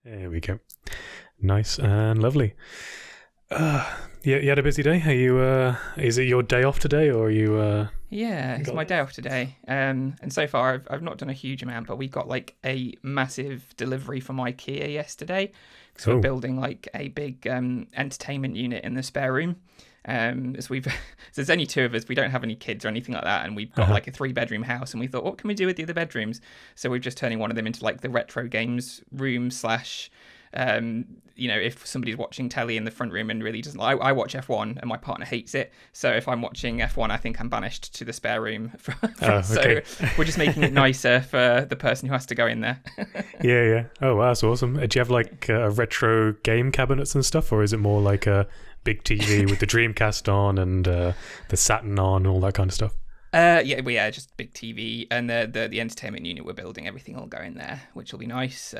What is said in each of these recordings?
There we go. Nice and lovely. You had a busy day? Are you? Is it your day off today, or are you? Yeah, it's my day off today. And so far I've not done a huge amount, but we got like a massive delivery from IKEA yesterday. So we're building like a big entertainment unit in the spare room. So there's only two of us. We don't have any kids or anything like that, and we've got like a 3-bedroom house. And we thought, what can we do with the other bedrooms? So we're just turning one of them into like the retro games room slash. If somebody's watching telly in the front room and really doesn't, I watch F1 and my partner hates it. So if I'm watching F1, I think I'm banished to the spare room. So we're just making it nicer for the person who has to go in there. Yeah. Oh, wow, that's awesome. Do you have like retro game cabinets and stuff, or is it more like a big TV with the Dreamcast on and the Saturn on and all that kind of stuff? Just big TV and the entertainment unit we're building. Everything will go in there, which will be nice.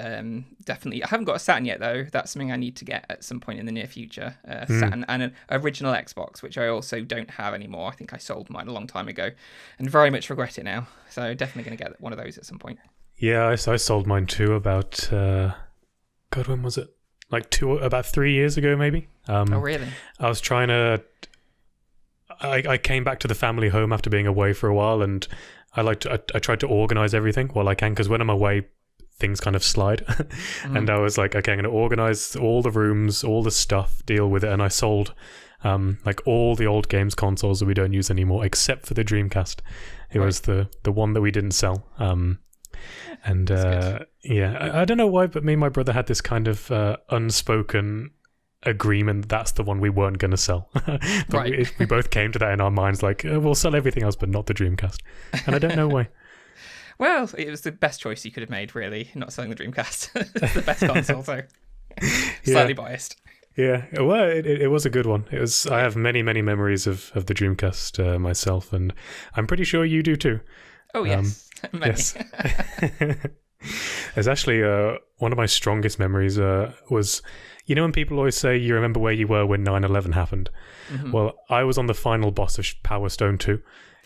Definitely, I haven't got a Saturn yet though. That's something I need to get at some point in the near future. Saturn and an original Xbox, which I also don't have anymore. I think I sold mine a long time ago, and very much regret it now. So definitely going to get one of those at some point. Yeah, I sold mine too. About God, when was it? About 3 years ago, maybe. Oh, really? I was trying to. I came back to the family home after being away for a while, and I tried to organize everything while I can, because when I'm away, things kind of slide. And I was like, okay, I'm going to organize all the rooms, all the stuff, deal with it. And I sold all the old games consoles that we don't use anymore, except for the Dreamcast. It was the one that we didn't sell. I don't know why, but me and my brother had this kind of unspoken agreement that's the one we weren't going to sell. But we both came to that in our minds, like, we'll sell everything else but not the Dreamcast, and I don't know why. Well, it was the best choice you could have made, really, not selling the Dreamcast. It's the best console, so slightly biased. Yeah, well, it was a good one. It was. I have many memories of the Dreamcast myself, and I'm pretty sure you do too. Oh yes, yes. There's actually one of my strongest memories was, when people always say you remember where you were when 9/11 happened. Mm-hmm. Well, I was on the final boss of Power Stone 2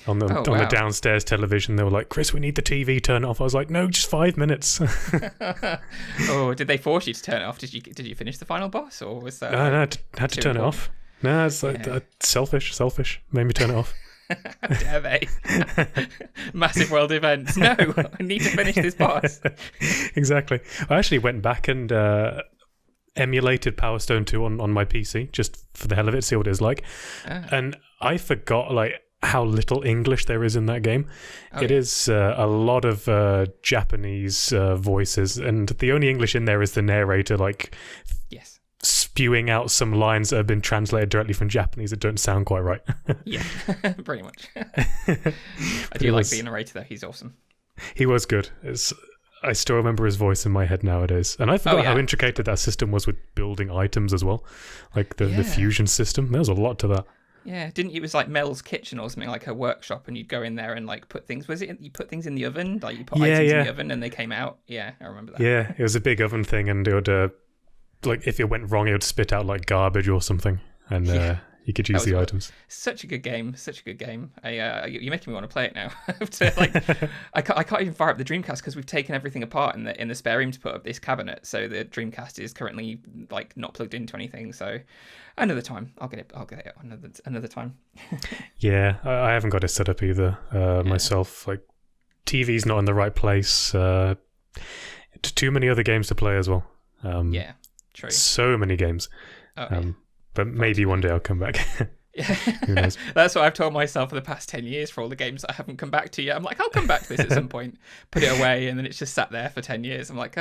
on the downstairs television. They were like, "Chris, we need the TV, turn it off." I was like, "No, just 5 minutes." Oh, did they force you to turn it off? Did you finish the final boss, or was that? No, I had to turn it off. No, it's selfish. Made me turn it off. How dare they? Massive world events. No, I need to finish this boss. Exactly. I actually went back and emulated Power Stone 2 on my PC just for the hell of it, see what it is like. And I forgot how little English there is in that game. It is a lot of Japanese voices, and the only English in there is the narrator spewing out some lines that have been translated directly from Japanese that don't sound quite right. Yeah, pretty much. I do like the narrator though. He's awesome. He was good. I still remember his voice in my head nowadays. And I forgot how intricate that system was with building items as well. Like the fusion system. There was a lot to that. Yeah, it was like Mel's kitchen or something, like her workshop, and you'd go in there and put things. Was it you put things in the oven? Like you put items in the oven and they came out? Yeah, I remember that. Yeah, it was a big oven thing, and it would if it went wrong, it would spit out like garbage or something, and you could use the items. Such a good game. You're making me want to play it now. I can't even fire up the Dreamcast because we've taken everything apart in the spare room to put up this cabinet. So the Dreamcast is currently not plugged into anything. So another time, I'll get it another time. Yeah, I haven't got it set up either myself. TV's not in the right place. Too many other games to play as well. Yeah, true. So many games. But maybe one day I'll come back. Yeah. Who knows? That's what I've told myself for the past 10 years for all the games that I haven't come back to yet. I'm like, I'll come back to this at some point, put it away, and then it's just sat there for 10 years. I'm like,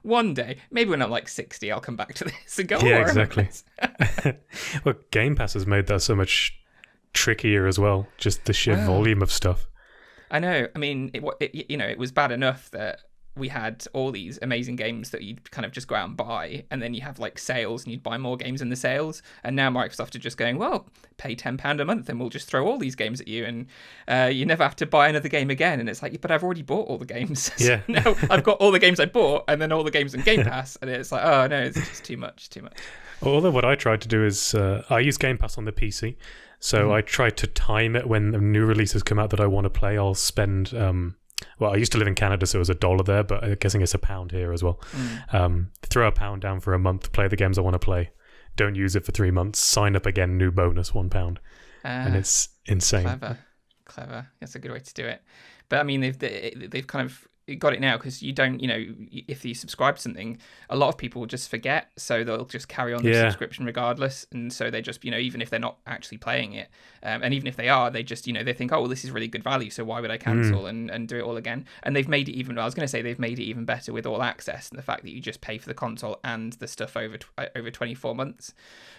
one day, maybe when I'm 60, I'll come back to this and go, yeah, exactly. Well, Game Pass has made that so much trickier as well, just the sheer volume of stuff. I know. I mean, it was bad enough that we had all these amazing games that you'd kind of just go out and buy, and then you have sales and you'd buy more games in the sales. And now Microsoft are just going, well, pay £10 a month and we'll just throw all these games at you, and you never have to buy another game again. And it's like, but I've already bought all the games. Yeah. So now I've got all the games I bought and then all the games in Game Pass, and it's like, oh no, it's just too much. Although what I tried to do is I use Game Pass on the PC, so I try to time it when the new releases come out that I want to play. I'll spend well, I used to live in Canada, so it was $1 there, but I'm guessing it's £1 here as well. Throw £1 down for a month, play the games I want to play, don't use it for 3 months, sign up again, new bonus, £1. And it's insane. Clever. That's a good way to do it. But I mean, they've kind of got it now, because you don't, if you subscribe to something, a lot of people just forget, so they'll just carry on the subscription regardless, and so they just, even if they're not actually playing it, and even if they are, they just, they think, oh, well, this is really good value, so why would I cancel and do it all again? And they've made it even, I was going to say, they've made it even better with All Access, and the fact that you just pay for the console and the stuff over 24 months.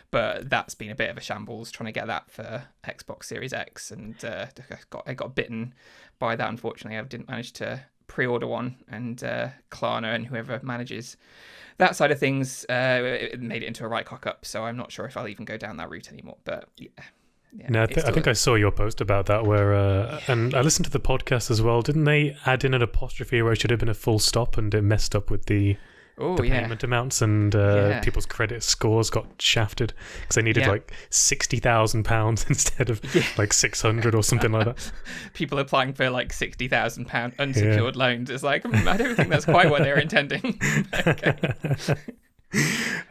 But that's been a bit of a shambles trying to get that for Xbox Series X, and I got bitten by that, unfortunately. I didn't manage to pre-order one, and Klarna and whoever manages that side of things it made it into a right cock up, so I'm not sure if I'll even go down that route anymore. But no, I think I saw your post about that where and I listened to the podcast as well. Didn't they add in an apostrophe where it should have been a full stop, and it messed up with the payment amounts, and people's credit scores got shafted because they needed like £60,000 instead of like 600 or something like that. People applying for like £60,000 unsecured loans. It's like, I don't think that's quite what they're intending.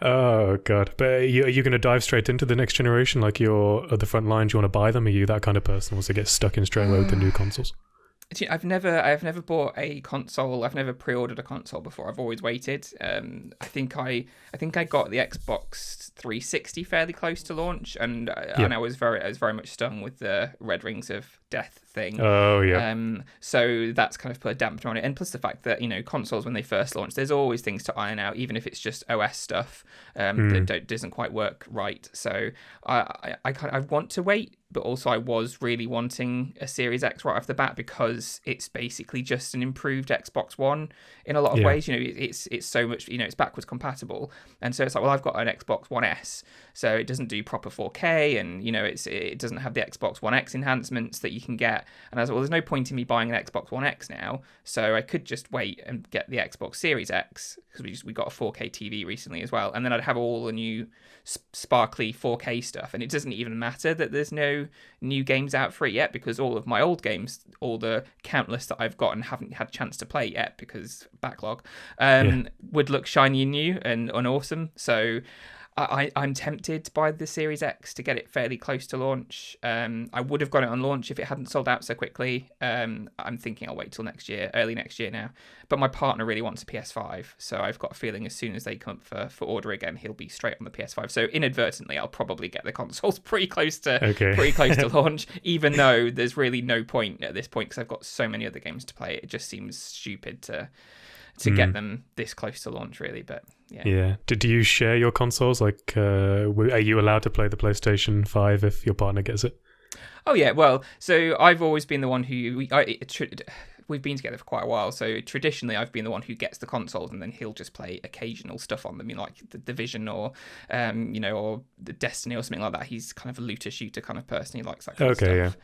Oh god! But are you going to dive straight into the next generation? Like, you're at the front line? Do you want to buy them? Are you that kind of person who wants to get stuck in straight away with the new consoles? I've never bought a console. I've never pre-ordered a console before. I've always waited. I think I got the Xbox 360 fairly close to launch, and I was very much stung with the Red Rings of Death thing. Oh yeah. So that's kind of put a damper on it, and plus the fact that consoles, when they first launch, there's always things to iron out, even if it's just OS stuff that doesn't quite work right. So I want to wait. But also I was really wanting a Series X right off the bat, because it's basically just an improved Xbox One in a lot of ways. It's so much, it's backwards compatible. And so it's like, well, I've got an Xbox One S, so it doesn't do proper 4K, and, it doesn't have the Xbox One X enhancements that you can get. And I was like, well, there's no point in me buying an Xbox One X now, so I could just wait and get the Xbox Series X, because we got a 4K TV recently as well. And then I'd have all the new sparkly 4K stuff, and it doesn't even matter that there's no new games out for it yet, because all of my old games, all the countless that I've got and haven't had a chance to play yet because backlog, would look shiny and new and awesome. So I'm tempted by the Series X to get it fairly close to launch. I would have got it on launch if it hadn't sold out so quickly. I'm thinking I'll wait till early next year now. But my partner really wants a PS5, so I've got a feeling as soon as they come for order again, he'll be straight on the PS5. So inadvertently, I'll probably get the consoles pretty close to launch, even though there's really no point at this point, because I've got so many other games to play. It just seems stupid to get them this close to launch, really. But yeah. Do you share your consoles? Like, are you allowed to play the PlayStation 5 if your partner gets it? Oh yeah, well, so I've always been the one who we've been together for quite a while, so traditionally I've been the one who gets the consoles, and then he'll just play occasional stuff on them, like the Division or or the Destiny or something like that. He's kind of a looter shooter kind of person. He likes that kind of stuff.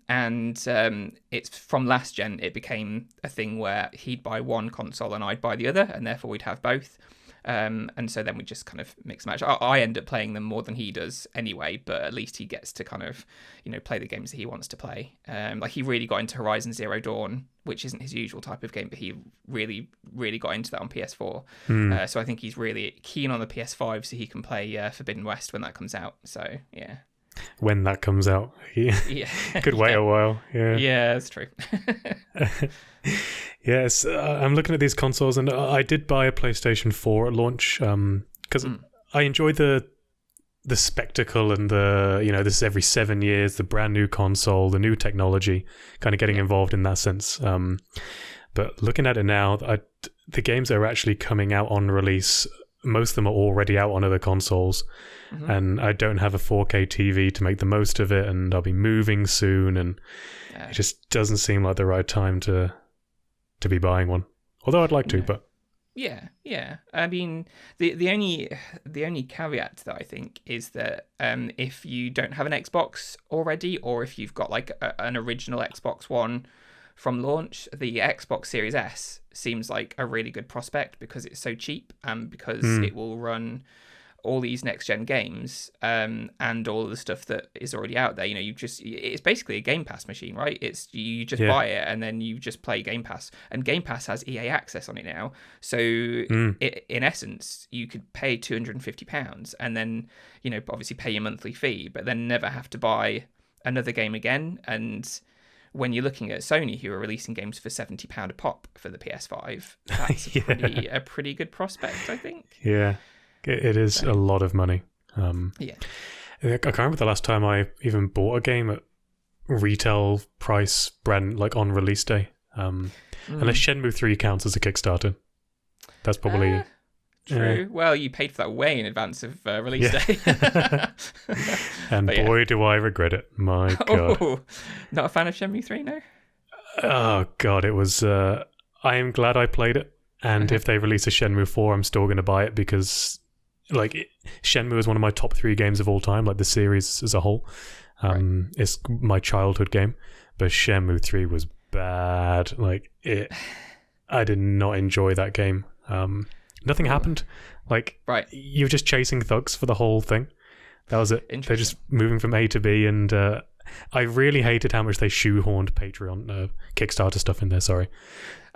And it's from last gen, it became a thing where he'd buy one console and I'd buy the other, and therefore we'd have both. And so then we just kind of mix and match. I end up playing them more than he does anyway, but at least he gets to kind of, play the games that he wants to play. Like, he really got into Horizon Zero Dawn, which isn't his usual type of game, but he really, really got into that on PS4. So I think he's really keen on the PS5 so he can play Forbidden West when that comes out. So, yeah. When that comes out. Could wait a while. Yeah, that's true. Yes, I'm looking at these consoles, and I did buy a PlayStation 4 at launch because I enjoy the spectacle and this is every 7 years, the brand new console, the new technology, kind of getting involved in that sense. But looking at it now, the games that are actually coming out on release, most of them are already out on other consoles, and I don't have a 4K TV to make the most of it, and I'll be moving soon, and it just doesn't seem like the right time to be buying one. Although I'd like to, but yeah. I mean, the only caveat that I think is that if you don't have an Xbox already, or if you've got like an original Xbox One from launch, the Xbox Series S seems like a really good prospect because it's so cheap, and because it will run all these next gen games, and all of the stuff that is already out there. It's basically a Game Pass machine, right? It's you just buy it and then you just play Game Pass, and Game Pass has EA access on it now. So in essence, you could pay £250 and then obviously pay your monthly fee, but then never have to buy another game again. And when you're looking at Sony, who are releasing games for £70 a pop for the PS5, that's a pretty good prospect, I think. Yeah, it is a lot of money. I can't remember the last time I even bought a game at retail price, brand like on release day. Unless Shenmue 3 counts as a Kickstarter, that's probably. True. Well, you paid for that way in advance of release day. And boy, do I regret it. My God. Oh, not a fan of Shenmue 3, no? Oh, God, it was... I am glad I played it. And if they release a Shenmue 4, I'm still going to buy it because Shenmue is one of my top 3 games of all time, like the series as a whole. It's my childhood game. But Shenmue 3 was bad. I did not enjoy that game. Nothing happened. You're just chasing thugs for the whole thing. That was it. They're just moving from A to B, and I really hated how much they shoehorned Patreon, Kickstarter stuff in there. Sorry.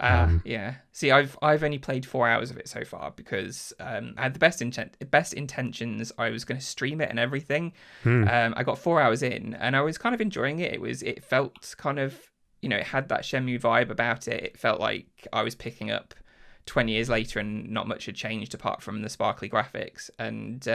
Yeah. See, I've only played 4 hours of it so far because I had the best intentions. I was going to stream it and everything. I got 4 hours in, and I was kind of enjoying it. It felt kind of, it had that Shenmue vibe about it. It felt like I was picking up 20 years later and not much had changed apart from the sparkly graphics, and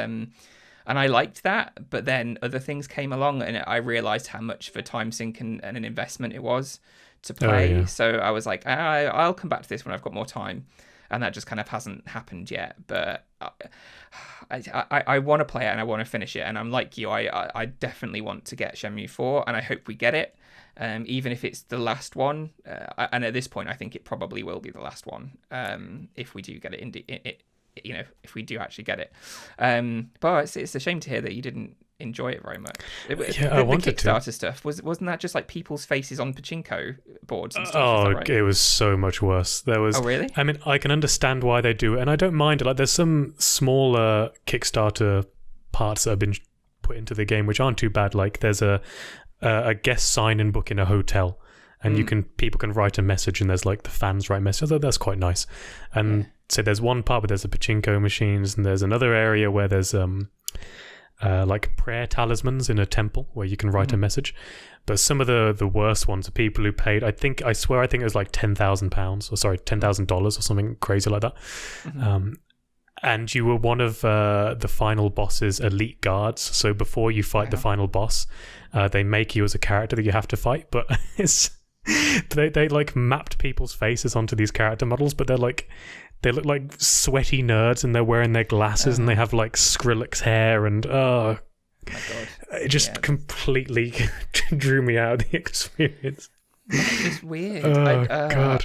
I liked that. But then other things came along and I realized how much of a time sink and an investment it was to play. So I was like, I'll come back to this when I've got more time, and that just kind of hasn't happened yet. But I want to play it and I want to finish it, and I'm like you, I definitely want to get Shenmue 4, and I hope we get it. Even if it's the last one, and at this point, I think it probably will be the last one. If we do get it, if we do actually get it. But it's a shame to hear that you didn't enjoy it very much. I wanted Kickstarter to. stuff wasn't that just like people's faces on pachinko boards and stuff? Right? It was so much worse. There was. Oh, really? I mean, I can understand why they do it, and I don't mind it. There's some smaller Kickstarter parts that have been put into the game which aren't too bad. There's a guest sign-in book in a hotel, and people can write a message, and there's the fans write messages. That's quite nice. And so there's one part where there's a pachinko machines, and there's another area where there's prayer talismans in a temple where you can write a message. But some of the worst ones are people who paid, I think it was £10,000, or sorry, $10,000 or something crazy like that. And you were one of the final boss's elite guards. So before you fight the final boss, they make you as a character that you have to fight. But they mapped people's faces onto these character models, but they look like sweaty nerds, and they're wearing their glasses, and they have Skrillex hair, and my God. It just completely drew me out of the experience. It's weird. God.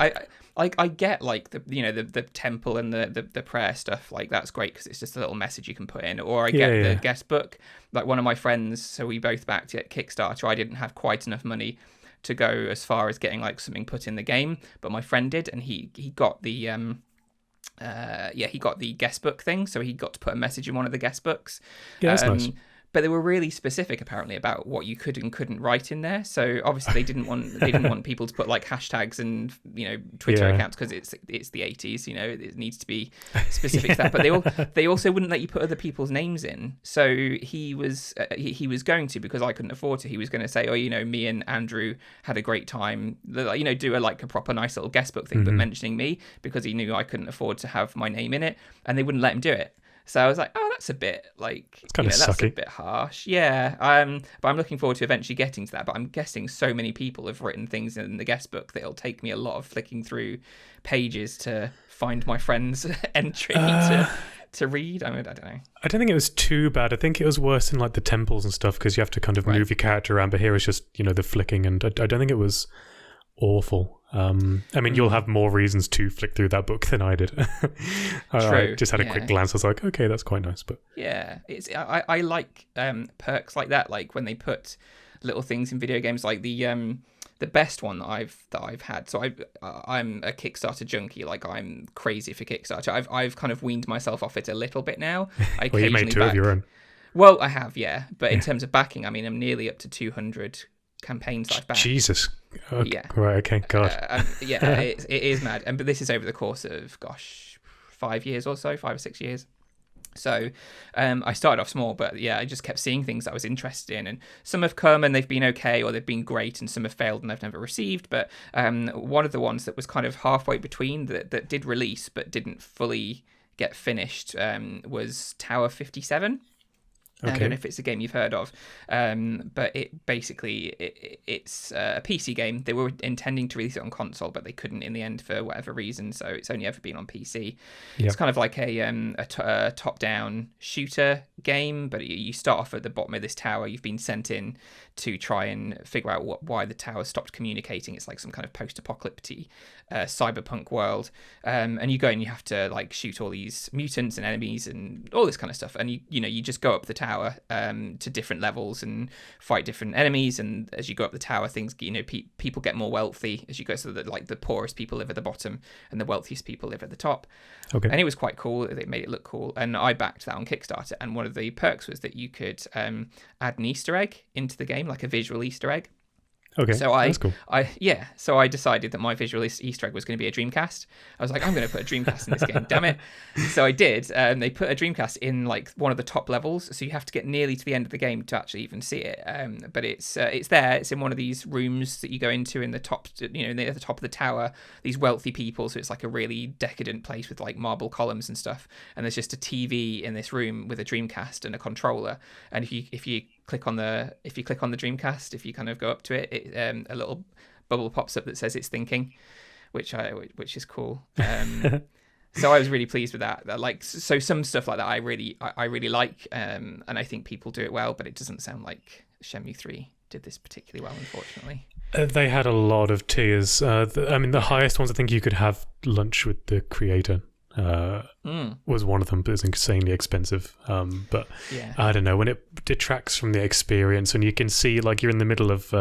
I get the temple and the prayer stuff, that's great because it's just a little message you can put in. Or I get the guest book. One of my friends, so we both backed it Kickstarter. I didn't have quite enough money to go as far as getting something put in the game, but my friend did, and he got the he got the guest book thing, so he got to put a message in one of the guest books. Yeah, that's nice. But they were really specific apparently about what you could and couldn't write in there. So obviously they didn't want people to put hashtags and Twitter accounts because it's the 80s. It needs to be specific to that. But they also wouldn't let you put other people's names in. So he was going to, because I couldn't afford to. He was going to say, me and Andrew had a great time. Do a proper nice little guest book thing, but mentioning me, because he knew I couldn't afford to have my name in it, and they wouldn't let him do it. So I was like, oh, that's a bit it's kind of sucky. That's a bit harsh. Yeah. But I'm looking forward to eventually getting to that. But I'm guessing so many people have written things in the guest book that it'll take me a lot of flicking through pages to find my friend's entry to read. I don't know. I don't think it was too bad. I think it was worse in the temples and stuff, because you have to kind of move your character around. But here it's just, the flicking, and I don't think it was awful. You'll have more reasons to flick through that book than I did. I just had a quick glance. I was like, okay, that's quite nice. But I like perks like that, when they put little things in video games, like the the best one that I've had. So I'm a Kickstarter junkie. Like, I'm crazy for Kickstarter. I've kind of weaned myself off it a little bit now. I well, you made two of your own. Well, I have, yeah. But in terms of backing, I mean, I'm nearly up to 200 campaigns that I've backed. Jesus. Oh, yeah. Right. Okay. God. It is mad. But this is over the course of 5 years or so, 5 or 6 years. So I started off small, but yeah, I just kept seeing things that I was interested in, and some have come and they've been okay, or they've been great, and some have failed and I've never received. But one of the ones that was kind of halfway between that did release but didn't fully get finished was Tower 57. Okay. I don't know if it's a game you've heard of, but it's a PC game. They were intending to release it on console, but they couldn't in the end for whatever reason, so it's only ever been on PC. Yep. It's kind of like a top-down shooter game, but you start off at the bottom of this tower. You've been sent in to try and figure out why the tower stopped communicating. It's like some kind of post-apocalyptic cyberpunk world, and you go and you have to like shoot all these mutants and enemies and all this kind of stuff, and you just go up the tower to different levels and fight different enemies, and as you go up the tower, things people get more wealthy as you go, so that like the poorest people live at the bottom and the wealthiest people live at the top. Okay. And it was quite cool. They made it look cool, and I backed that on Kickstarter, and one of the perks was that you could add an Easter egg into the game, like a visual Easter egg. Okay, so that's cool. So I decided that my visual Easter egg was going to be a Dreamcast. I was like, I'm going to put a Dreamcast in this game, damn it. So I did. They put a Dreamcast in like one of the top levels, so you have to get nearly to the end of the game to actually even see it. But it's there. It's in one of these rooms that you go into in the top, near the top of the tower. These wealthy people, so it's like a really decadent place with like marble columns and stuff. And there's just a TV in this room with a Dreamcast and a controller. And if you click on the Dreamcast, if you kind of go up to it, a little bubble pops up that says it's thinking, which is cool. So I was really pleased with that. Like, so some stuff like that I really like, and I think people do it well, but it doesn't sound like Shenmue 3 did this particularly well, unfortunately. They had a lot of tiers. The highest ones, I think you could have lunch with the creator. Was one of them, but it's insanely expensive. But yeah. I don't know, when it detracts from the experience, and you can see like you're in the middle of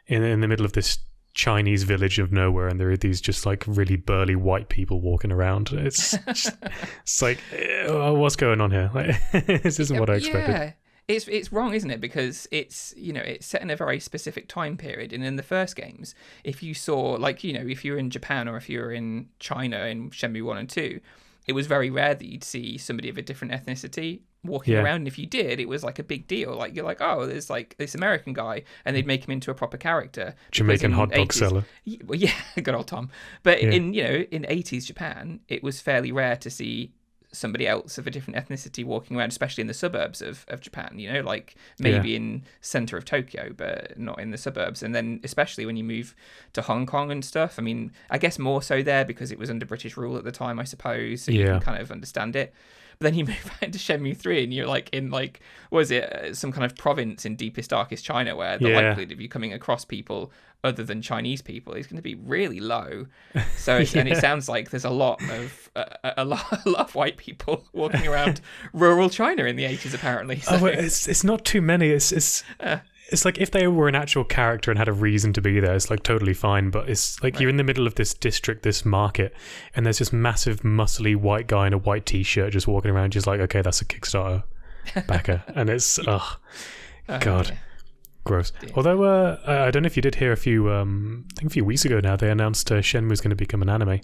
in the middle of this Chinese village of nowhere, and there are these just like really burly white people walking around. It's like, what's going on here? Like, this isn't what I expected. Yeah. It's wrong, isn't it? Because it's set in a very specific time period, and in the first games, if you saw if you were in Japan or if you were in China in Shenmue 1 and 2, it was very rare that you'd see somebody of a different ethnicity walking around, and if you did, it was like a big deal. Like, you're like, oh, there's like this American guy, and they'd make him into a proper character. Jamaican hot dog seller. Well, yeah, good old Tom. But in 80s Japan, it was fairly rare to see somebody else of a different ethnicity walking around, especially in the suburbs of Japan, like maybe in center of Tokyo, but not in the suburbs. And then especially when you move to Hong Kong and stuff, I mean, I guess more so there because it was under British rule at the time, I suppose, so you can kind of understand it. But then you move out into Shenmue 3 and you're like in like, was it some kind of province in deepest, darkest China where the likelihood of you coming across people other than Chinese people is going to be really low. So and it sounds like there's a lot of white people walking around rural China in the 80s apparently. So. It's not too many. It's like if they were an actual character and had a reason to be there, it's like totally fine. But it's like you're in the middle of this district, this market, and there's this massive, muscly white guy in a white t-shirt just walking around, just like, okay, that's a Kickstarter backer. And it's, God, yeah. Gross. Yeah. Although, I don't know if you did hear a few weeks ago now, they announced Shenmue's going to become an anime.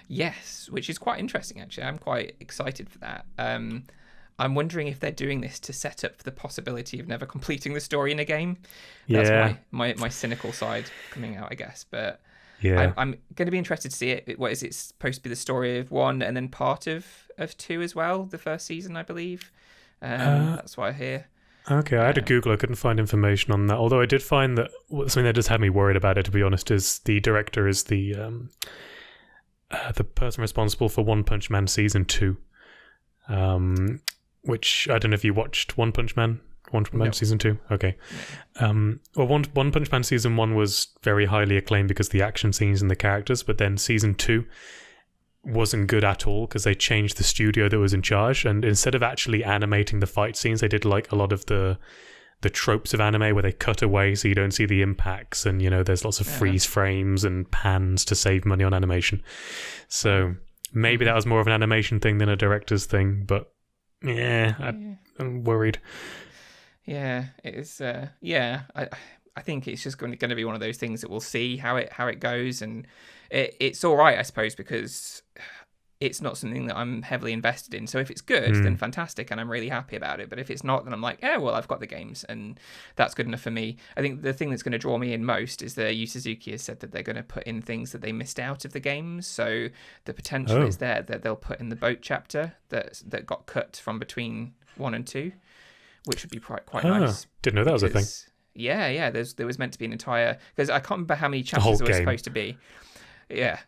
Yes, which is quite interesting, actually. I'm quite excited for that. I'm wondering if they're doing this to set up the possibility of never completing the story in a game. That's my cynical side coming out, I guess. But yeah, I'm going to be interested to see it. What is it supposed to be, the story of 1 and then part of 2 as well? The first season, I believe. That's what I hear. Okay, I had to Google. I couldn't find information on that. Although I did find that something that just had me worried about it, to be honest, is the director is the person responsible for One Punch Man season 2. Which I don't know if you watched One Punch Man season 2. Okay. Well, One Punch Man season 1 was very highly acclaimed because of the action scenes and the characters, but then season 2 wasn't good at all because they changed the studio that was in charge, and instead of actually animating the fight scenes, they did like a lot of the the tropes of anime where they cut away so you don't see the impacts, and there's lots of freeze frames and pans to save money on animation. So maybe that was more of an animation thing than a director's thing, but I'm worried. Yeah, it's I think it's just going to be one of those things that we'll see how it goes, and it's all right, I suppose, because it's not something that I'm heavily invested in. So if it's good, then fantastic, and I'm really happy about it. But if it's not, then I'm like, well, I've got the games, and that's good enough for me. I think the thing that's going to draw me in most is that Yu Suzuki has said that they're going to put in things that they missed out of the games. So the potential is there that they'll put in the boat chapter that got cut from between 1 and 2, which would be quite nice. Didn't know that was a thing. Yeah. There was meant to be an entire, because I can't remember how many chapters there were supposed to be. Yeah.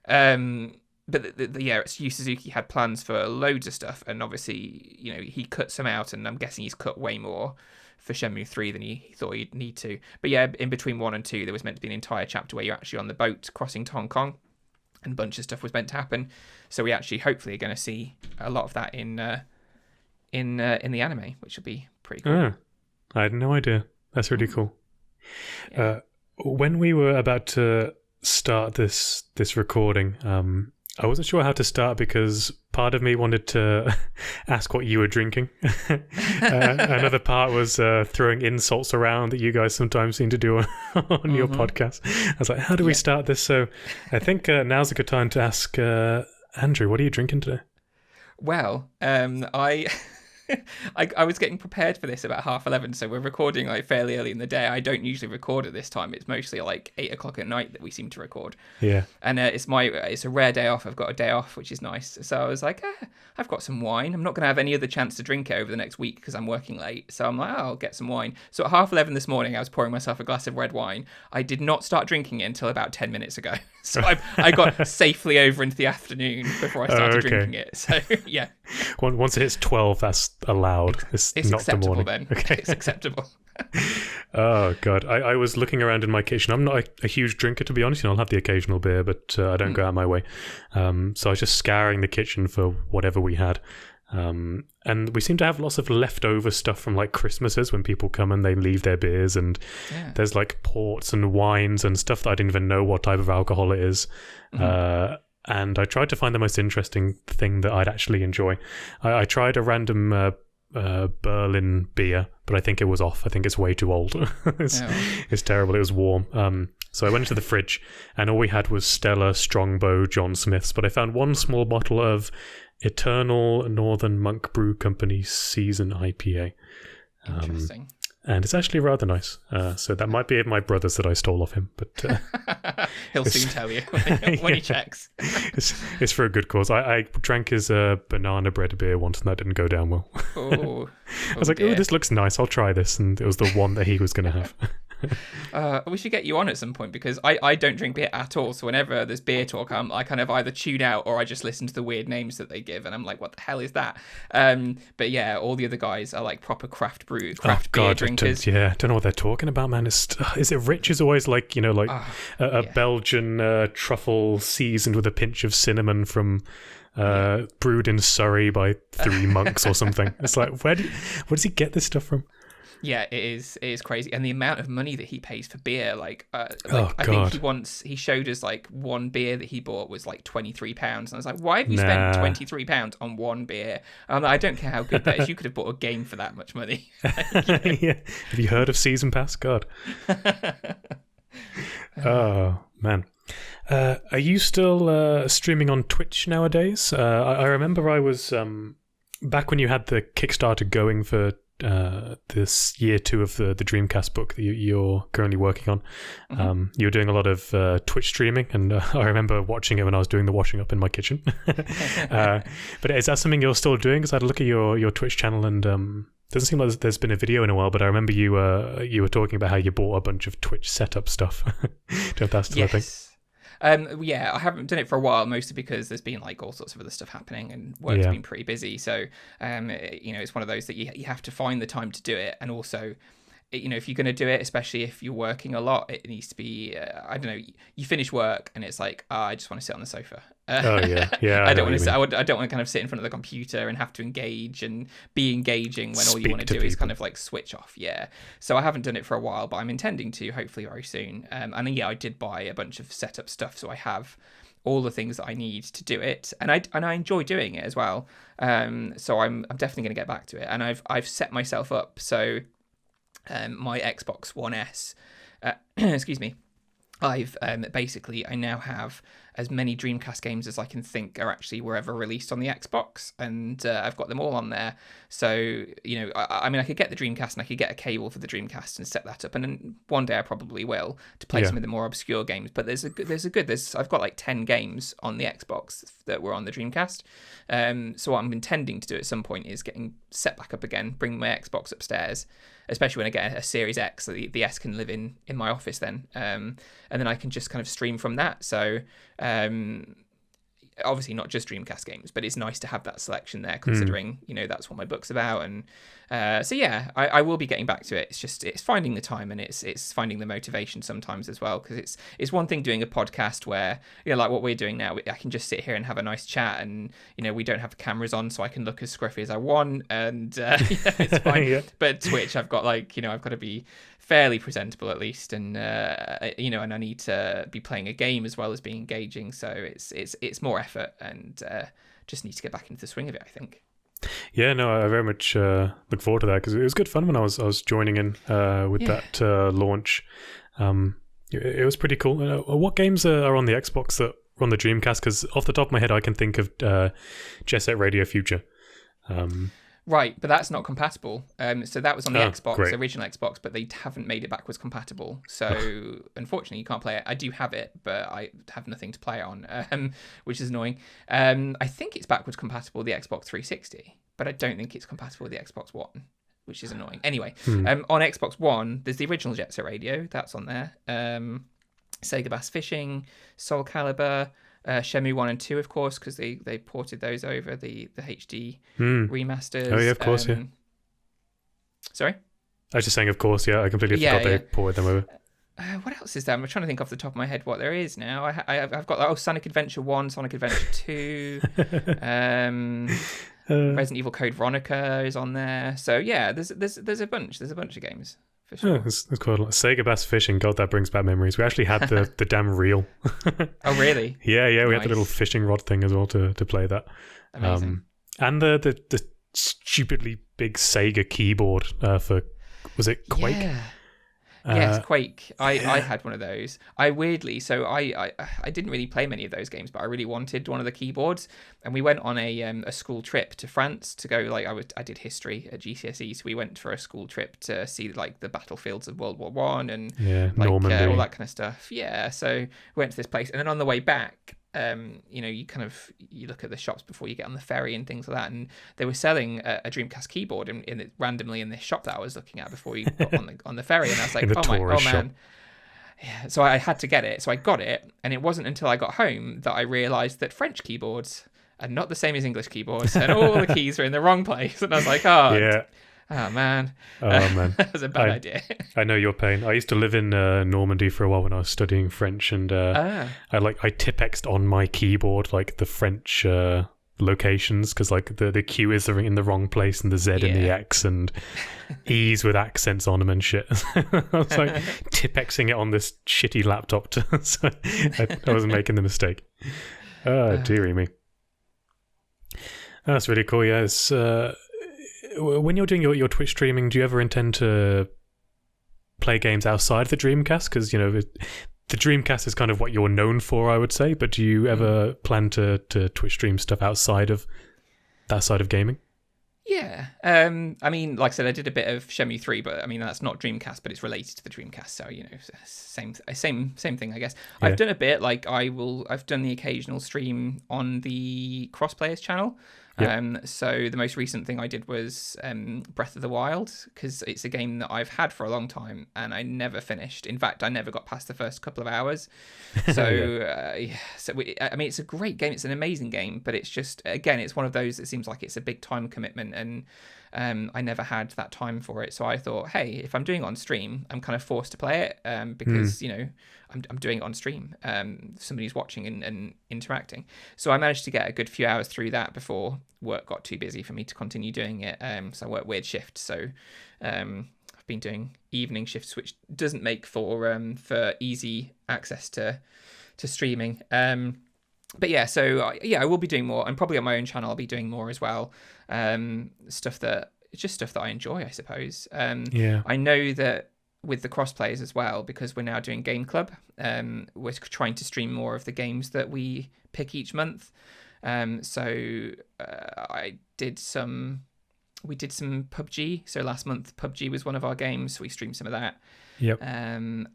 But Yu Suzuki had plans for loads of stuff, and obviously, he cut some out, and I'm guessing he's cut way more for Shenmue 3 than he thought he'd need to. But yeah, in between 1 and 2, there was meant to be an entire chapter where you're actually on the boat crossing to Hong Kong, and a bunch of stuff was meant to happen. So we actually, hopefully, are going to see a lot of that in the anime, which will be pretty cool. I had no idea. That's really cool. Yeah. When we were about to start this recording, I wasn't sure how to start because part of me wanted to ask what you were drinking. Another part was throwing insults around that you guys sometimes seem to do on your podcast. I was like, how do we start this? So I think now's a good time to ask Andrew, what are you drinking today? Well, I was getting prepared for this about 11:30, so we're recording fairly early in the day. I don't usually record at this time. It's mostly 8:00 at night that we seem to record. Yeah. And it's a rare day off. I've got a day off, which is nice. So I was like, I've got some wine. I'm not going to have any other chance to drink it over the next week because I'm working late. So I'm like, I'll get some wine. So at 11:30 this morning, I was pouring myself a glass of red wine. I did not start drinking it until about 10 minutes ago. So I got safely over into the afternoon before I started drinking it. So yeah. Once it hits 12, that's allowed. It's not acceptable the morning. Then. Okay. It's acceptable. Oh god, I was looking around in my kitchen. I'm not a huge drinker, to be honest. I'll have the occasional beer, but I don't go out of my way. So I was just scouring the kitchen for whatever we had. And we seem to have lots of leftover stuff from Christmases when people come and they leave their beers, and there's ports and wines and stuff that I didn't even know what type of alcohol it is. And I tried to find the most interesting thing that I'd actually enjoy. I tried a random Berlin beer, but I think it was off. I think it's way too old. It's terrible. It was warm. So I went into the fridge, and all we had was Stella, Strongbow, John Smith's. But I found one small bottle of Eternal Northern Monk Brew Company Season IPA. Interesting. And it's actually rather nice. So that might be my brother's that I stole off him, but he'll soon tell you when he checks. It's for a good cause. I drank his banana bread beer once, and that didn't go down well. I was like, dear. This looks nice. I'll try this, and it was the one that he was going to have. We should get you on at some point, because I don't drink beer at all. So whenever there's beer talk, I kind of either tune out or I just listen to the weird names that they give, and I'm like, what the hell is that? But yeah, all the other guys are proper craft beer drinkers. Don't know what they're talking about, man. Is it Rich is always a Belgian truffle seasoned with a pinch of cinnamon from brewed in Surrey by 3 monks or something. It's like, where does he get this stuff from? Yeah, it is crazy, and the amount of money that he pays for beer. I think he showed us one beer that he bought was £23, and I was like, why have you spent £23 on one beer? I don't care how good that is. You could have bought a game for that much money. Yeah. Have you heard of Season Pass? God. Oh man. Are you still streaming on Twitch nowadays? I remember I was back when you had the Kickstarter going for this year 2 of the Dreamcast book that you're currently working on. You were doing a lot of Twitch streaming, and I remember watching it when I was doing the washing up in my kitchen. But is that something you're still doing? Because I had a look at your Twitch channel, and doesn't seem like there's been a video in a while, but I remember you were talking about how you bought a bunch of Twitch setup stuff. Do you know if that's still a thing? I haven't done it for a while, mostly because there's been all sorts of other stuff happening, and work's been pretty busy. So, it's one of those that you have to find the time to do it. And also, if you're going to do it, especially if you're working a lot, it needs to be, I don't know, you finish work and it's I just want to sit on the sofa. Oh yeah, yeah. I don't want to. I don't want to kind of sit in front of the computer and have to engage and be engaging when all you want to do is kind of like switch off. Yeah. So I haven't done it for a while, but I'm intending to hopefully very soon. And yeah, I did buy a bunch of setup stuff, so I have all the things that I need to do it, and I enjoy doing it as well. So I'm definitely going to get back to it, and I've set myself up so my Xbox One S, excuse me. I've basically I now have as many Dreamcast games as I can think were ever released on the Xbox, and I've got them all on there. So I mean, I could get the Dreamcast and I could get a cable for the Dreamcast and set that up, and then one day I probably will to play some of the more obscure games. But I've got like 10 games on the Xbox that were on the Dreamcast. So what I'm intending to do at some point is getting set back up again, bring my Xbox upstairs, especially when I get a Series X, so the S can live in my office then, and then I can just kind of stream from that. So obviously not just Dreamcast games, but it's nice to have that selection there, considering that's what my book's about. And so yeah, I will be getting back to it. It's finding the time, and it's finding the motivation sometimes as well, because it's one thing doing a podcast where like what we're doing now, I can just sit here and have a nice chat, and we don't have cameras on, so I can look as scruffy as I want, and it's fine. Yeah. But Twitch, I've got I've got to be fairly presentable at least, and and I need to be playing a game as well as being engaging, so it's more effort, and just need to get back into the swing of it, I think. Yeah, no, I very much look forward to that, because it was good fun when I was joining in with that launch. It was pretty cool. What games are on the Xbox that are on the Dreamcast? Because off the top of my head, I can think of Jet Set Radio Future. Right, but that's not compatible. So that was on the Xbox, great. Original Xbox, but they haven't made it backwards compatible. So unfortunately, you can't play it. I do have it, but I have nothing to play it on, which is annoying. I think it's backwards compatible with the Xbox 360, but I don't think it's compatible with the Xbox One, which is annoying. Anyway, on Xbox One, there's the original Jet Set Radio. That's on there. Sega Bass Fishing, Soul Calibur, Shenmue 1 and 2, of course, because they ported those over, the HD remasters. Oh, yeah, of course, yeah. Sorry? I was just saying, of course, yeah. I completely forgot they ported them over. What else is there? I'm trying to think off the top of my head what there is now. I've got Sonic Adventure 1, Sonic Adventure 2, Resident Evil Code Veronica is on there. So yeah, there's a bunch of games. Sure. Yeah, it's quite a lot. Sega Bass Fishing, God, that brings back memories. We actually had the damn reel. Oh, really? Yeah, we had the little fishing rod thing as well to play that. Amazing. And the stupidly big Sega keyboard for, was it Quake? Yeah. Yes, Quake. I had one of those. I didn't really play many of those games, but I really wanted one of the keyboards. And we went on a school trip to France to go. I did history at GCSE, so we went for a school trip to see the battlefields of World War One and Normandy, all that kind of stuff. Yeah, so we went to this place, and then on the way back, you look at the shops before you get on the ferry and things like that, and they were selling a Dreamcast keyboard randomly in this shop that I was looking at before you got on the ferry, and I was like, oh man. Yeah, so I had to get it. So I got it, and it wasn't until I got home that I realised that French keyboards are not the same as English keyboards, and all the keys are in the wrong place. And I was like, oh man, that was a bad idea. I know your pain. I used to live in Normandy for a while when I was studying French, and I Tipexed on my keyboard the French locations, because the Q is in the wrong place, and the Z and the X, and E's with accents on them and shit. I was Tipexing it on this shitty laptop, so I was making the mistake. Dearie me. That's really cool. Yeah, it's. When you're doing your Twitch streaming, do you ever intend to play games outside the Dreamcast? Because the Dreamcast is kind of what you're known for, I would say. But do you ever plan to Twitch stream stuff outside of that side of gaming? Yeah. I mean, like I said, I did a bit of Shenmue 3, but I mean that's not Dreamcast, but it's related to the Dreamcast, so same thing, I guess. Yeah. I've done a bit. I've done the occasional stream on the Crossplayers channel. Yep. So the most recent thing I did was Breath of the Wild, because it's a game that I've had for a long time and I never finished. In fact, I never got past the first couple of hours. So I mean, it's a great game. It's an amazing game, but it's just, again, it's one of those that seems like it's a big time commitment, and I never had that time for it. So I thought, hey, if I'm doing it on stream, I'm kind of forced to play it because I'm doing it on stream. Somebody's watching and interacting. So I managed to get a good few hours through that before work got too busy for me to continue doing it. So I work weird shifts. So I've been doing evening shifts, which doesn't make for easy access to streaming. But yeah, so I will be doing more, and probably on my own channel I'll be doing more as well. Stuff that I enjoy, I suppose. I know that with the Crossplayers as well, because we're now doing Game Club, we're trying to stream more of the games that we pick each month. We did some PUBG. So last month PUBG was one of our games, so we streamed some of that. Yep. And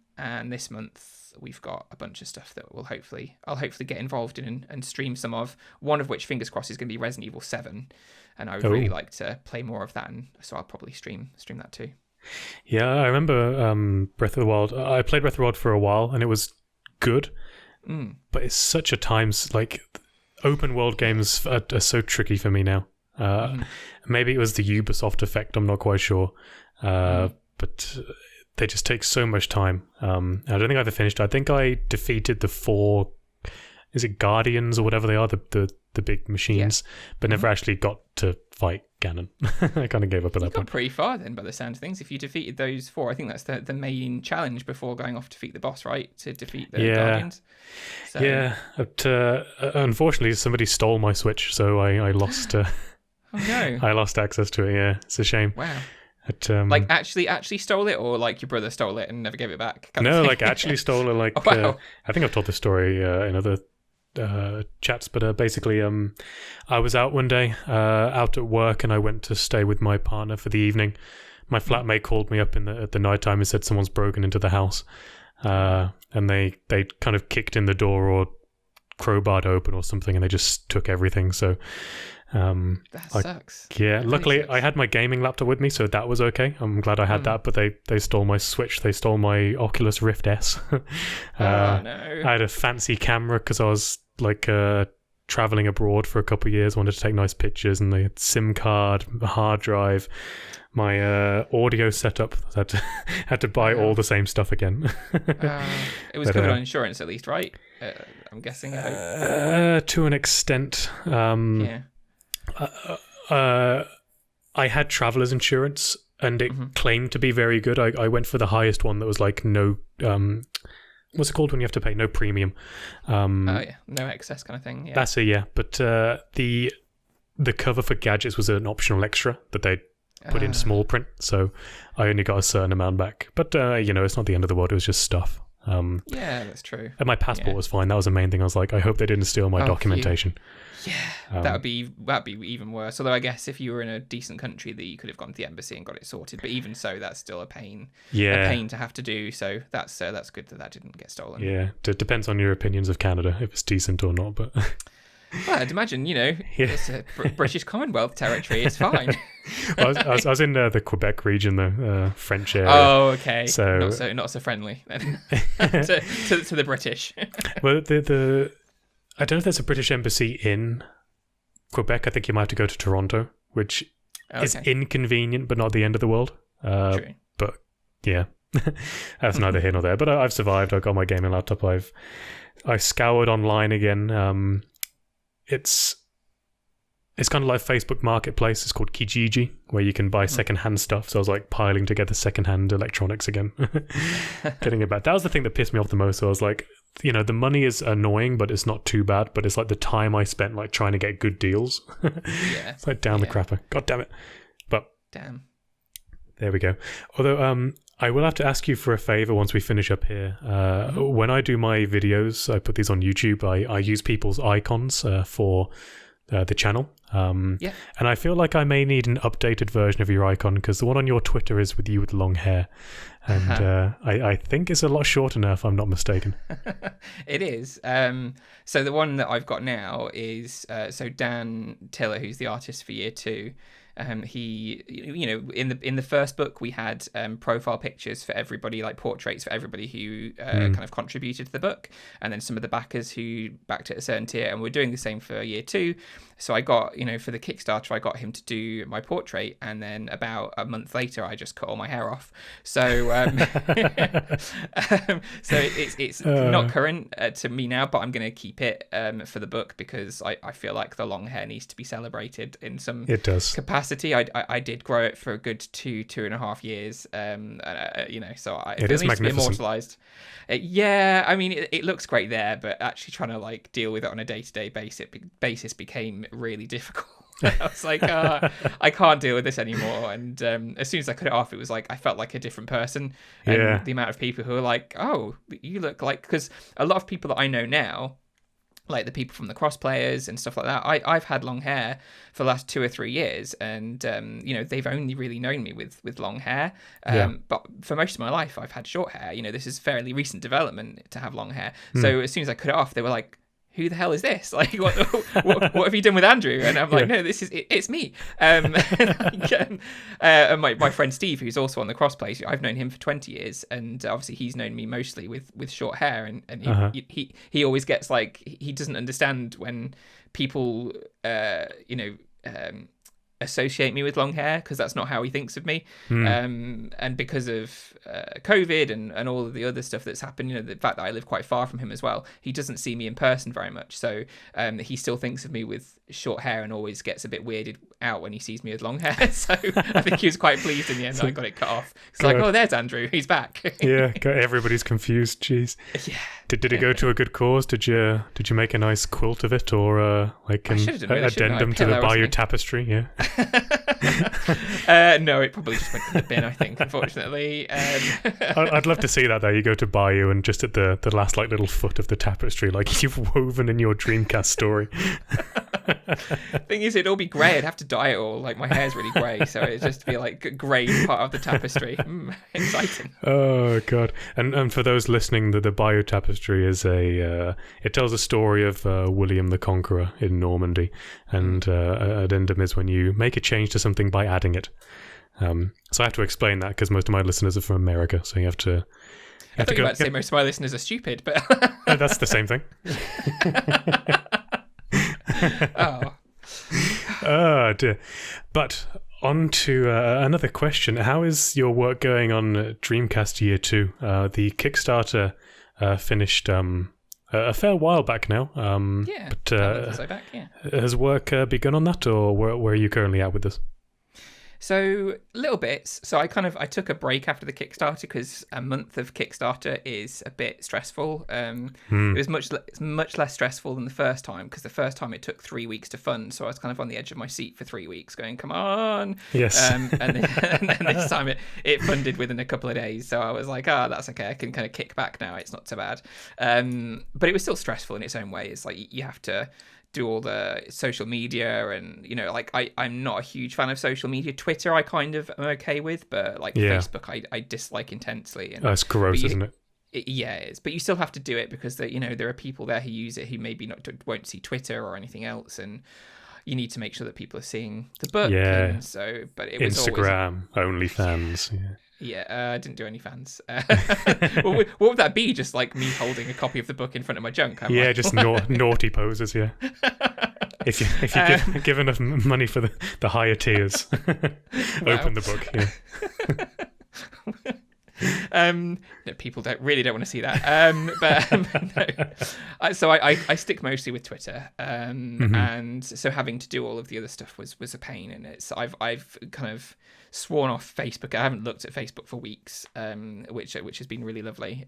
this month we've got a bunch of stuff that I'll hopefully get involved in and stream some of. One of which, fingers crossed, is going to be Resident Evil 7, and I would really like to play more of that, and so I'll probably stream that too. Yeah, I remember Breath of the Wild. I played Breath of the Wild for a while, and it was good, but it's such a open world games are so tricky for me now. Maybe it was the Ubisoft effect, I'm not quite sure, but they just take so much time. I don't think I ever finished. I think I defeated the 4, is it Guardians or whatever they are, the big machines, but never actually got to fight Ganon. I kind of gave up at that point. You got pretty far then, by the sound of things. If you defeated those 4, I think that's the main challenge before going off to defeat the boss, right? To defeat the Guardians. So. Yeah, but unfortunately somebody stole my Switch, so I lost. Oh no! I lost access to it. Yeah, it's a shame. Wow. But, like actually stole it, or like your brother stole it and never gave it back? No, like actually stole it. Like oh, wow. I think I've told this story in other chats, but basically, I was out one day, out at work, and I went to stay with my partner for the evening. My flatmate called me up at the night time and said someone's broken into the house, and they kind of kicked in the door or crowbarred open or something, and they just took everything. So. That sucks. Yeah, luckily I had my gaming laptop with me, so that was okay. I'm glad I had that, but they stole my Switch, they stole my Oculus Rift S. No. I had a fancy camera because I was like traveling abroad for a couple of years, wanted to take nice pictures, and the SIM card, hard drive, my audio setup. I had to buy all the same stuff again. It was covered on insurance at least, right? I'm guessing. To an extent. Yeah. I had traveler's insurance, and it claimed to be very good. I went for the highest one that was like no what's it called when you have to pay no premium? No excess kind of thing. Yeah. That's it. Yeah, but the cover for gadgets was an optional extra that they put in small print, so I only got a certain amount back. But it's not the end of the world. It was just stuff. Yeah, that's true. And my passport was fine. That was the main thing. I was like, I hope they didn't steal my documentation. Yeah, that'd be even worse. Although I guess if you were in a decent country, that you could have gone to the embassy and got it sorted. But even so, that's still a pain. Yeah, a pain to have to do. So that's good that didn't get stolen. Yeah, it depends on your opinions of Canada if it's decent or not. But well, I'd imagine it's a British Commonwealth territory. It's fine. I was in the Quebec region, the French area. Oh, okay. So not so friendly then to the British. Well, the I don't know if there's a British embassy in Quebec. I think you might have to go to Toronto, which is inconvenient, but not the end of the world. True. But yeah, that's neither here nor there. But I've survived. I've got my gaming laptop. I scoured online again. It's kind of like Facebook Marketplace. It's called Kijiji, where you can buy secondhand stuff. So I was like piling together secondhand electronics again, getting it back. That was the thing that pissed me off the most. So I was like, the money is annoying, but it's not too bad. But it's like the time I spent like trying to get good deals. Yeah, it's like down the crapper. God damn it! But damn, there we go. Although I will have to ask you for a favor once we finish up here. When I do my videos, I put these on YouTube. I use people's icons for the channel. And I feel like I may need an updated version of your icon, because the one on your Twitter is with you with long hair. And I think it's a lot shorter now, if I'm not mistaken. It is. So the one that I've got now is Dan Tiller, who's the artist for year 2. He, in the first book we had profile pictures for everybody, like portraits for everybody who kind of contributed to the book, and then some of the backers who backed at a certain tier, and we're doing the same for year 2. So I got, for the Kickstarter, I got him to do my portrait, and then about a month later I just cut all my hair off. So it's not current to me now, but I'm going to keep it for the book because I feel like the long hair needs to be celebrated in some capacity. I did grow it for a good 2.5 years, so it is needs to be magnificent. Immortalized. Yeah, I mean, it looks great there, but actually trying to like deal with it on a day-to-day basis became really difficult. I was like, I can't deal with this anymore. And as soon as I cut it off, it was like I felt like a different person. And the amount of people who are like, oh, you look like, because a lot of people that I know now, like the people from the Crossplayers and stuff like that, I've had long hair for the last 2 or 3 years, and they've only really known me with long hair. But for most of my life, I've had short hair. This is fairly recent development to have long hair. So as soon as I cut it off, they were like, who the hell is this? Like, what have you done with Andrew? And I'm like, no, it's me. And my friend Steve, who's also on the Crossplays, I've known him for 20 years, and obviously he's known me mostly with short hair, and he always gets like, he doesn't understand when people associate me with long hair, because that's not how he thinks of me. And because of COVID and all of the other stuff that's happened, the fact that I live quite far from him as well, he doesn't see me in person very much, so he still thinks of me with short hair and always gets a bit weirded out when he sees me with long hair. So I think he was quite pleased in the end that I got it cut off. It's like, oh, there's Andrew, he's back. Everybody's confused. Jeez. Did it go to a good cause? Did you make a nice quilt of it, or like an addendum to the Bayou tapestry? No, it probably just went in the bin, I think, unfortunately. I'd love to see that though. You go to Bayou and just at the last like little foot of the tapestry, like you've woven in your Dreamcast story. Thing is, it'd all be grey. I'd have to dye it all. Like, my hair's really grey, so it'd just be like grey part of the tapestry. Exciting. Oh god! And for those listening, the Bayou tapestry is it tells a story of William the Conqueror in Normandy, and addendum is when you make a change to something by adding it. So I have to explain that because most of my listeners are from America, so you have to. I thought you were about to say most of my listeners are stupid, but that's the same thing. Oh dear. But on to another question. How is your work going on Dreamcast Year 2? The Kickstarter finished a fair while back now. Has work begun on that, or where are you currently at with this? So little bits. So I took a break after the Kickstarter because a month of Kickstarter is a bit stressful. It was much less stressful than the first time, because the first time it took 3 weeks to fund. So I was kind of on the edge of my seat for 3 weeks going, come on. Yes. And then this time it funded within a couple of days. So I was like, that's okay. I can kind of kick back now. It's not so bad. But it was still stressful in its own way. It's like you have to do all the social media, and I'm not a huge fan of social media. Twitter I kind of am okay with, but Facebook I dislike intensely. And it's gross, isn't it? It is, but you still have to do it because there are people there who use it who maybe won't see Twitter or anything else, and you need to make sure that people are seeing the book. And so, but it was Instagram, OnlyFans. I didn't do any fans. What would that be? Just like me holding a copy of the book in front of my junk? Just naughty poses. Yeah. If you give enough money for the higher tiers, open the book. No, people don't want to see that. No. So I stick mostly with Twitter, and so having to do all of the other stuff was a pain. And I've kind of sworn off Facebook. I haven't looked at Facebook for weeks, which has been really lovely.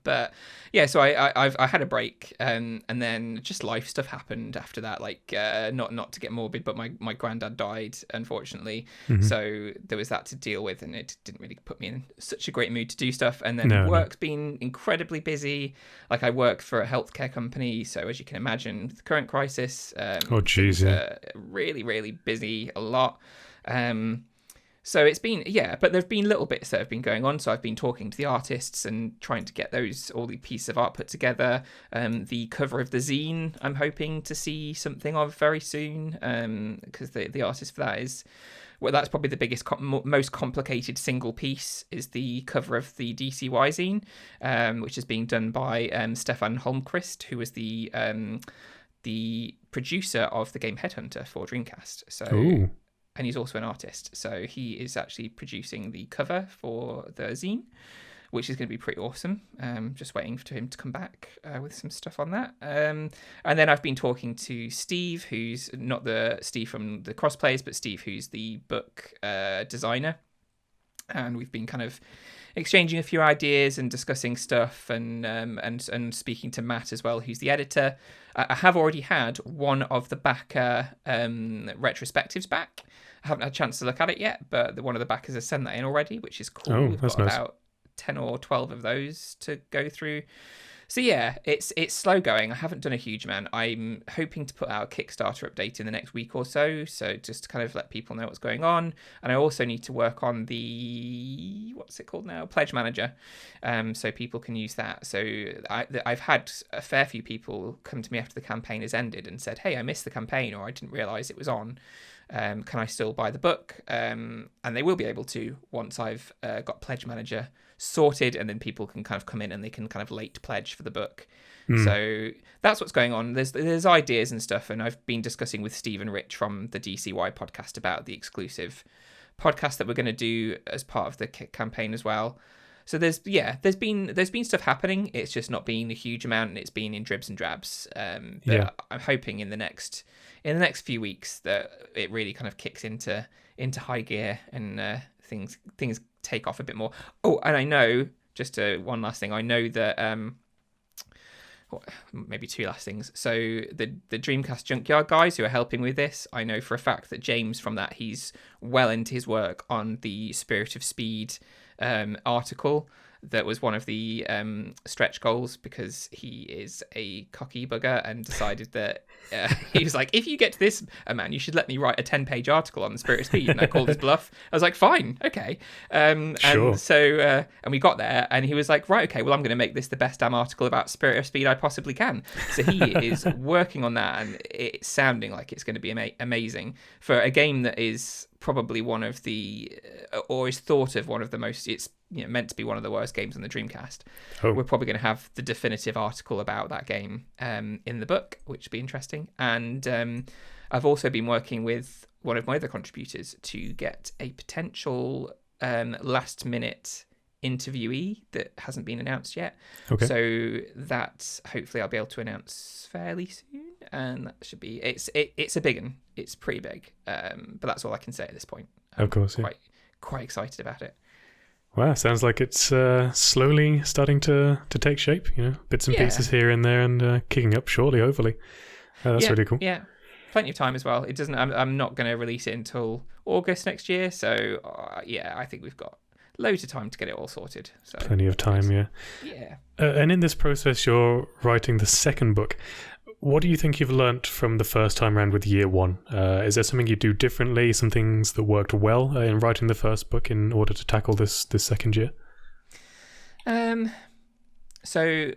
But yeah, so I had a break, and then just life stuff happened after that. Like not to get morbid, but my granddad died, unfortunately. So there was that to deal with, and it didn't really put me in such a great mood to do stuff. And then work's been incredibly busy. Like, I work for a healthcare company, so as you can imagine, with the current crisis, really, really busy, a lot. So it's been, but there've been little bits that have been going on. So I've been talking to the artists and trying to get all the pieces of art put together. The cover of the zine, I'm hoping to see something of very soon, because the artist for that is, well, that's probably the biggest, most complicated single piece, is the cover of the DCY zine, which is being done by Stefan Holmquist, who was the producer of the game Headhunter for Dreamcast. So. Ooh. and he's also an artist. So he is actually producing the cover for the zine, which is going to be pretty awesome. Just waiting for him to come back with some stuff on that. And then I've been talking to Steve, who's not the Steve from the Crossplayers, but Steve, who's the book designer. And we've been kind of exchanging a few ideas and discussing stuff, and speaking to Matt as well, who's the editor. I have already had one of the backer retrospectives back. I haven't had a chance to look at it yet, but one of the backers has sent that in already, which is cool. Oh, We've that's got nice. about 10 or 12 of those to go through. So yeah, it's slow going. I haven't done a huge amount. I'm hoping to put out a Kickstarter update in the next week or so just to kind of let people know what's going on. And I also need to work on the, what's it called now? Pledge Manager, so people can use that. So I've had a fair few people come to me after the campaign has ended and said, hey, I missed the campaign, or I didn't realise it was on. Can I still buy the book? And they will be able to once I've got Pledge Manager sorted, and then people can kind of come in and they can kind of late pledge for the book. So that's what's going on. There's ideas and stuff, and I've been discussing with Steve and Rich from the DCY podcast about the exclusive podcast that we're going to do as part of the campaign as well. So there's been stuff happening. It's just not been a huge amount, and it's been in dribs and drabs. But I'm hoping in the next few weeks that it really kind of kicks into high gear, and things take off a bit more. Oh, and I know, just one last thing, I know that maybe two last things. So the Dreamcast Junkyard guys who are helping with this, I know for a fact that James from that, he's well into his work on the Spirit of Speed article. That was one of the stretch goals, because he is a cocky bugger and decided that he was like, if you get to this amount, you should let me write a 10-page article on the Spirit of Speed. And I called his bluff. I was like, fine, okay. Sure. And so and we got there, and he was like, right, okay, well, I'm going to make this the best damn article about Spirit of Speed I possibly can. So he is working on that, and it's sounding like it's going to be amazing for a game that is probably one of the, or is thought of one of the most, it's meant to be one of the worst games on the Dreamcast. We're probably going to have the definitive article about that game in the book, which will be interesting. And I've also been working with one of my other contributors to get a potential last minute interviewee that hasn't been announced yet. So that hopefully I'll be able to announce fairly soon, and that should be, it's a big one. It's pretty big, but that's all I can say at this point. Of course, yeah. Quite excited about it. Wow, sounds like it's slowly starting to take shape, bits and pieces here and there, and kicking up shortly, hopefully. That's really cool. Yeah, plenty of time as well. It doesn't. I'm not going to release it until August next year, so I think we've got loads of time to get it all sorted. So plenty of time, yeah. Yeah. And in this process, you're writing the second book. What do you think you've learnt from the first time around with year one? Is there something you do differently, some things that worked well in writing the first book in order to tackle this second year? So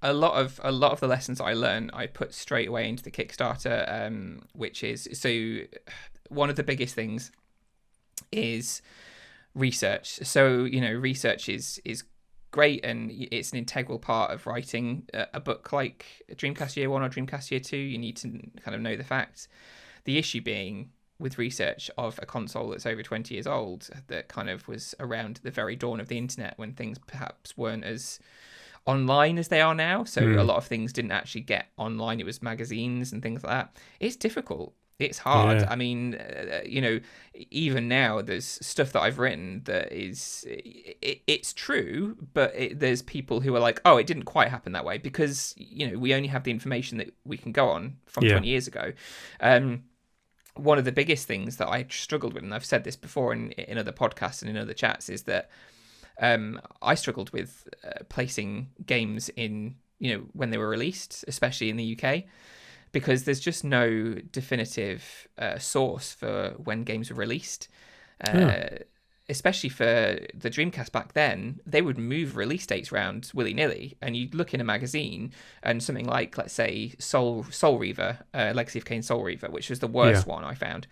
a lot of the lessons I learned, I put straight away into the Kickstarter, which is, so one of the biggest things is research. So, research is great, and it's an integral part of writing a book like Dreamcast Year 1 or Dreamcast Year 2. You need to kind of know the facts. The issue being with research of a console that's over 20 years old, that kind of was around the very dawn of the internet, when things perhaps weren't as online as they are now. So a lot of things didn't actually get online. It was magazines and things like that. It's difficult. It's hard. Yeah. I mean, even now there's stuff that I've written that is, it's true, but there's people who are like, oh, it didn't quite happen that way, because, we only have the information that we can go on from 20 years ago. One of the biggest things that I struggled with, and I've said this before in other podcasts and in other chats, is that I struggled with placing games in, when they were released, especially in the UK. Because there's just no definitive source for when games were released. Especially for the Dreamcast back then, they would move release dates around willy-nilly. And you'd look in a magazine, and something like, let's say, Soul Reaver, Legacy of Kain Soul Reaver, which was the worst one I found.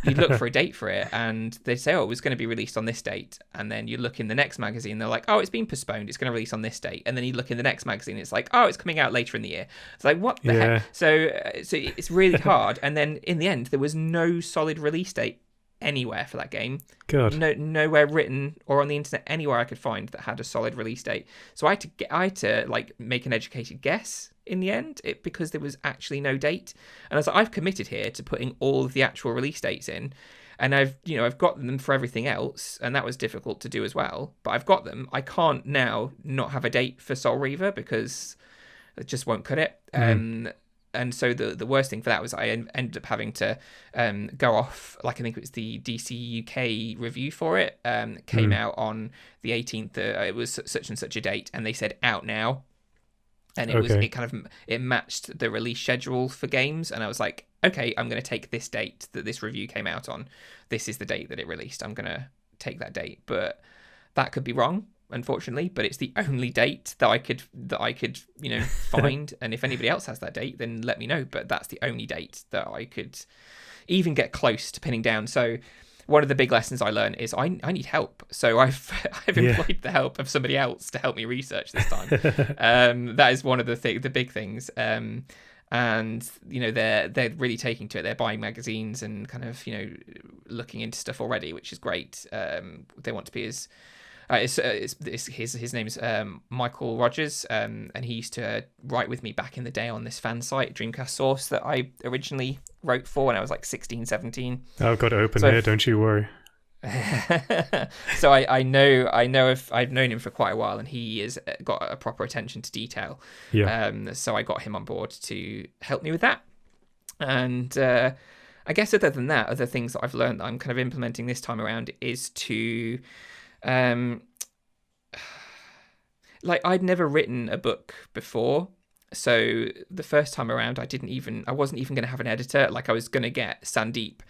You'd look for a date for it, and they'd say, oh, it was going to be released on this date. And then you look in the next magazine, they're like, oh, it's been postponed, it's going to release on this date. And then you look in the next magazine, it's like, oh, it's coming out later in the year. It's like, what the heck? So it's really hard. And then in the end, there was no solid release date anywhere for that game. God. Nowhere written or on the internet anywhere I could find that had a solid release date. So I had to like make an educated guess in the end, because there was actually no date. And I was like, I've committed here to putting all of the actual release dates in, and I've got them for everything else, and that was difficult to do as well. But I've got them. I can't now not have a date for Soul Reaver because it just won't cut it. And so the worst thing for that was I ended up having to go off, like I think it was the DC UK review for it. Came out on the 18th. It was such and such a date, and they said out now. And it matched the release schedule for games, and I was like, okay, I'm going to take this date that this review came out on. This is the date that it released. I'm going to take that date, but that could be wrong, unfortunately. But it's the only date that I could find. And if anybody else has that date, then let me know. But that's the only date that I could even get close to pinning down. So one of the big lessons I learned is I need help. So I've employed the help of somebody else to help me research this time. That is one of the big things. And they're really taking to it. They're buying magazines and kind of looking into stuff already, which is great. They want to be as his name's Michael Rogers, and he used to write with me back in the day on this fan site, Dreamcast Source, that I originally wrote for when I was like 16, 17. I've got it open here, don't you worry. So I've known him for quite a while, and he has got a proper attention to detail. So I got him on board to help me with that. And I guess other than that, other things that I've learned that I'm kind of implementing this time around is to like I'd never written a book before, so the first time around I wasn't even going to have an editor. Like I was going to get Sandeep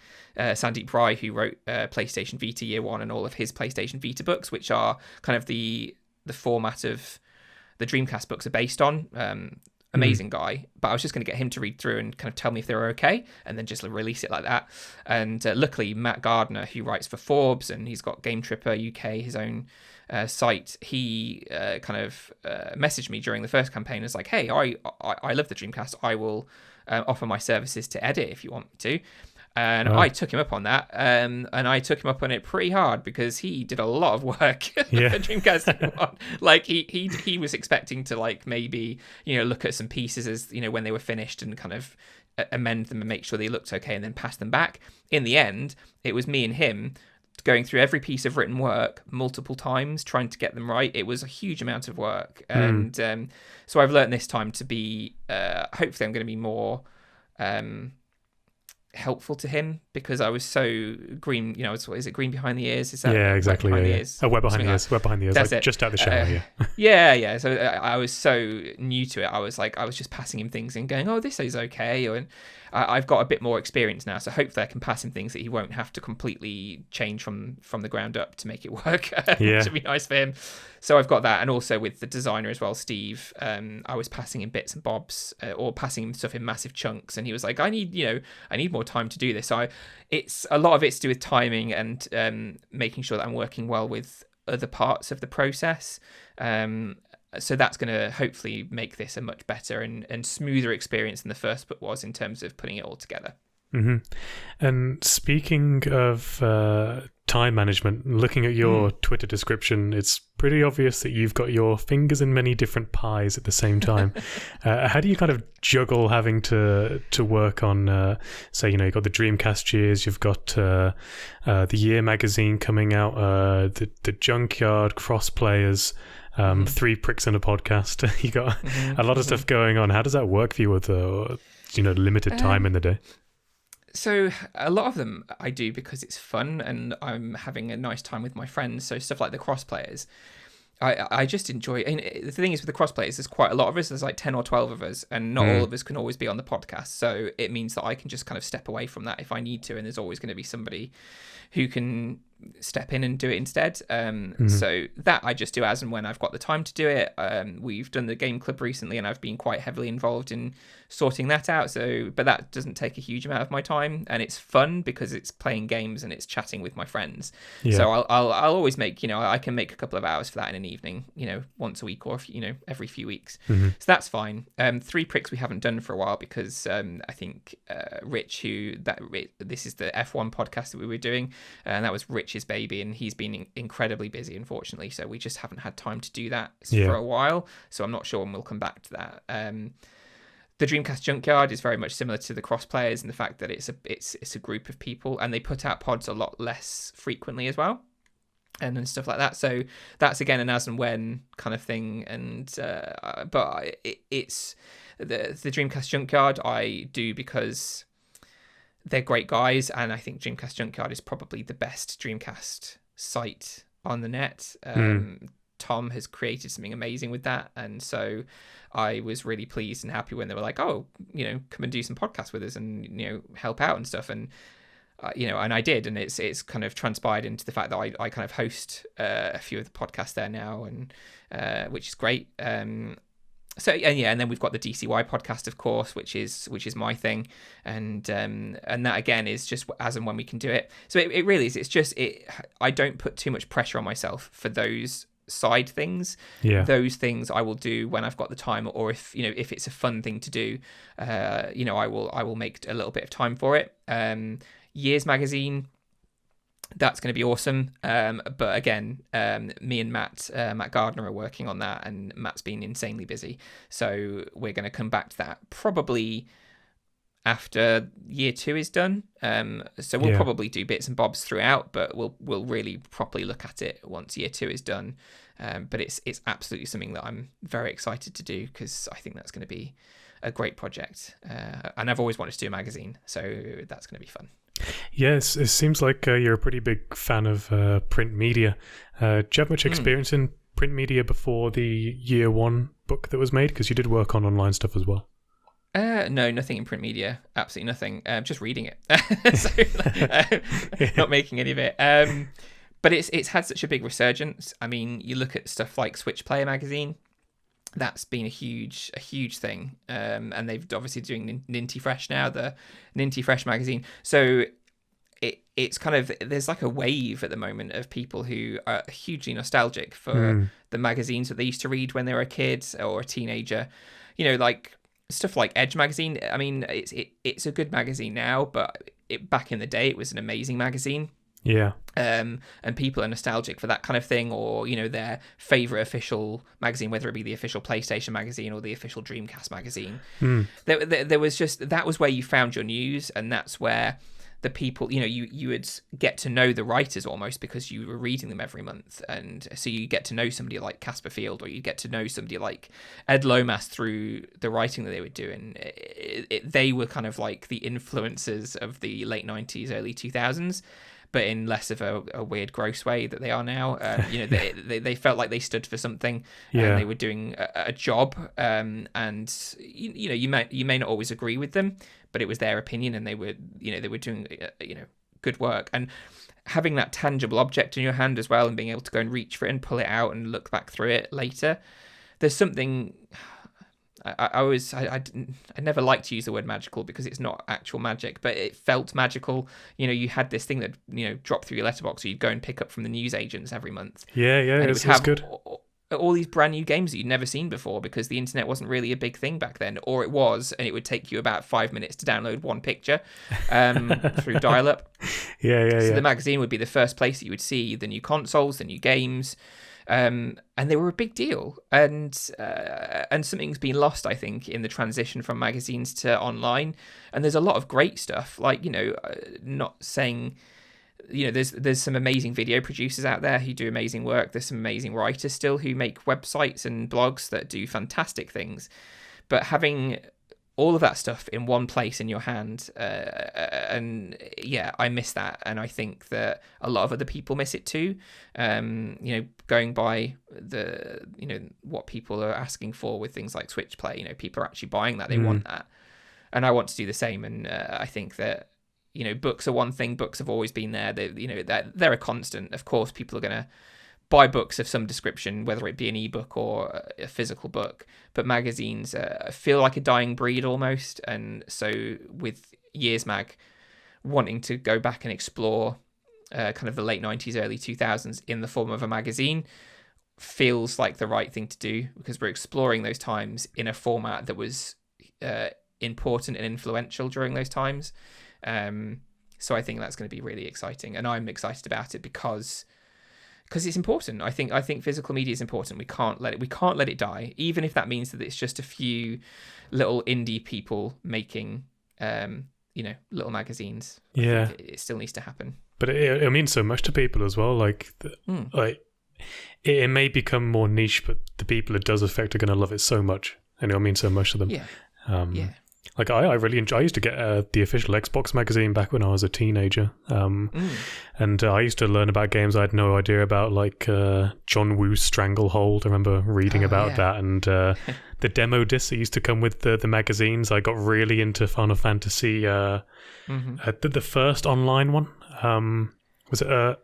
Rai, who wrote PlayStation Vita Year One and all of his PlayStation Vita books, which are kind of the format of the Dreamcast books are based on. Amazing guy, but I was just going to get him to read through and kind of tell me if they were okay, and then just release it like that. And luckily, Matt Gardner, who writes for Forbes, and he's got Game Tripper UK, his own site, he kind of messaged me during the first campaign as like, hey, I love the Dreamcast. I will offer my services to edit if you want me to. And I took him up on that, and I took him up on it pretty hard because he did a lot of work for Dreamcast. Like he was expecting to like maybe look at some pieces as when they were finished and kind of amend them and make sure they looked okay and then pass them back. In the end, it was me and him going through every piece of written work multiple times trying to get them right. It was a huge amount of work, and so I've learned this time to be hopefully I'm going to be more helpful to him, because I was so green, is it green behind the ears? Is that exactly. Wet behind the ears? Oh, wet behind the ears. Wet behind the ears. That's like it. Just out the shower. Yeah. So I was so new to it. I was just passing him things and going, oh, this is okay. And I've got a bit more experience now, so hopefully I can pass him things that he won't have to completely change from the ground up to make it work. To be nice for him. So I've got that, and also with the designer as well, Steve. I was passing him bits and bobs, or passing him stuff in massive chunks, and he was like, I need more time to do this. So it's a lot of it's to do with timing and making sure that I'm working well with other parts of the process. So that's going to hopefully make this a much better and smoother experience than the first book was in terms of putting it all together. And speaking of time management, looking at your Twitter description, it's pretty obvious that you've got your fingers in many different pies at the same time. How do you kind of juggle having to work on, say, you've got the Dreamcast Years, you've got the Year magazine coming out, the Junkyard, Crossplayers, 3 Pricks and a Podcast. You got a lot of stuff going on. How does that work for you with limited time in the day? So a lot of them I do because it's fun and I'm having a nice time with my friends. So stuff like the Crossplayers, I just enjoy. And the thing is with the Crossplayers, there's quite a lot of us. There's like 10 or 12 of us, and not all of us can always be on the podcast. So it means that I can just kind of step away from that if I need to. And there's always going to be somebody who can step in and do it instead. So that I just do as and when I've got the time to do it. We've done the game club recently, and I've been quite heavily involved in sorting that out. But that doesn't take a huge amount of my time, and it's fun because it's playing games and it's chatting with my friends. Yeah. So I'll always make, I can make a couple of hours for that in an evening, once a week or every few weeks. So that's fine. Three Pricks we haven't done for a while because I think Rich, this is the F1 podcast that we were doing, and that was Rich's baby, and he's been incredibly busy, unfortunately. So we just haven't had time to do that for a while. So I'm not sure when we'll come back to that. The Dreamcast Junkyard is very much similar to the Crossplayers in the fact that it's a group of people, and they put out pods a lot less frequently as well, and stuff like that. So that's again an as and when kind of thing. And but it's the Dreamcast Junkyard I do because they're great guys, and I think Dreamcast Junkyard is probably the best Dreamcast site on the net. Tom has created something amazing with that, and so I was really pleased and happy when they were like, oh, come and do some podcasts with us and help out and stuff. And and I did, and it's kind of transpired into the fact that I kind of host a few of the podcasts there now, and which is great. So and then we've got the DCY podcast, of course, which is my thing, and that again is just as and when we can do it. So it really is. It's just I don't put too much pressure on myself for those side things. Those things I will do when I've got the time, or if it's a fun thing to do, I will make a little bit of time for it. Years magazine, that's going to be awesome. But again, me and Matt Gardner are working on that, and Matt's been insanely busy. So we're going to come back to that probably after year 2 is done. So we'll probably do bits and bobs throughout, but we'll really properly look at it once year 2 is done. But it's absolutely something that I'm very excited to do, because I think that's going to be a great project. And I've always wanted to do a magazine, so that's going to be fun. Yes, it seems like you're a pretty big fan of print media. Do you have much experience in print media before the year 1 book that was made? Because you did work on online stuff as well. No, nothing in print media. Absolutely nothing. Just reading it. Not making any of it. But it's had such a big resurgence. I mean, you look at stuff like Switch Player magazine. That's been a huge thing. And they've obviously doing Ninty Fresh now, the Ninty Fresh magazine. So it's kind of, there's like a wave at the moment of people who are hugely nostalgic for the magazines that they used to read when they were a kid or a teenager. Like stuff like Edge magazine. I mean, it's a good magazine now, but back in the day, it was an amazing magazine. Yeah. And people are nostalgic for that kind of thing, or their favorite official magazine, whether it be the official PlayStation magazine or the official Dreamcast magazine. There was just, that was where you found your news, and that's where the people, you would get to know the writers almost because you were reading them every month, and so you get to know somebody like Casper Field, or you get to know somebody like Ed Lomas through the writing that they would do, and they were kind of like the influences of the late 90s, early 2000s. But in less of a weird, gross way that they are now. They felt like they stood for something, and they were doing a job. And you may not always agree with them, but it was their opinion, and they were doing good work. And having that tangible object in your hand as well, and being able to go and reach for it and pull it out and look back through it later, there's something. I never liked to use the word magical because it's not actual magic, but it felt magical. You had this thing that dropped through your letterbox, or you'd go and pick up from the newsagents every month. Yeah, and it was good. All these brand new games that you'd never seen before, because the internet wasn't really a big thing back then, or it was, and it would take you about 5 minutes to download one picture through dial-up. So the magazine would be the first place that you would see the new consoles, the new games. And they were a big deal, and something's been lost, I think, in the transition from magazines to online. And there's a lot of great stuff, like not saying, there's some amazing video producers out there who do amazing work. There's some amazing writers still who make websites and blogs that do fantastic things. But having all of that stuff in one place in your hand, and I miss that, and I think that a lot of other people miss it too. Going by the what people are asking for with things like Switch Play, people are actually buying that, they want that, and I want to do the same. And I think that books are one thing. Books have always been there. They're a constant. Of course, people are going to buy books of some description, whether it be an ebook or a physical book. But magazines feel like a dying breed almost. And so with Years Mag wanting to go back and explore kind of the late 90s, early 2000s in the form of a magazine feels like the right thing to do, because we're exploring those times in a format that was important and influential during those times. So I think that's going to be really exciting, and I'm excited about it because it's important. I think physical media is important. We can't let it die, even if that means that it's just a few little indie people making little magazines. Yeah, it still needs to happen. But it means so much to people as well. Like it may become more niche, but the people it does affect are going to love it so much, and it'll mean so much to them. Yeah. Like I really enjoy. I used to get the official Xbox magazine back when I was a teenager, and I used to learn about games I had no idea about, like John Woo's Stranglehold. I remember reading about that, and the demo discs that used to come with the magazines. I got really into Final Fantasy. The first online one, was it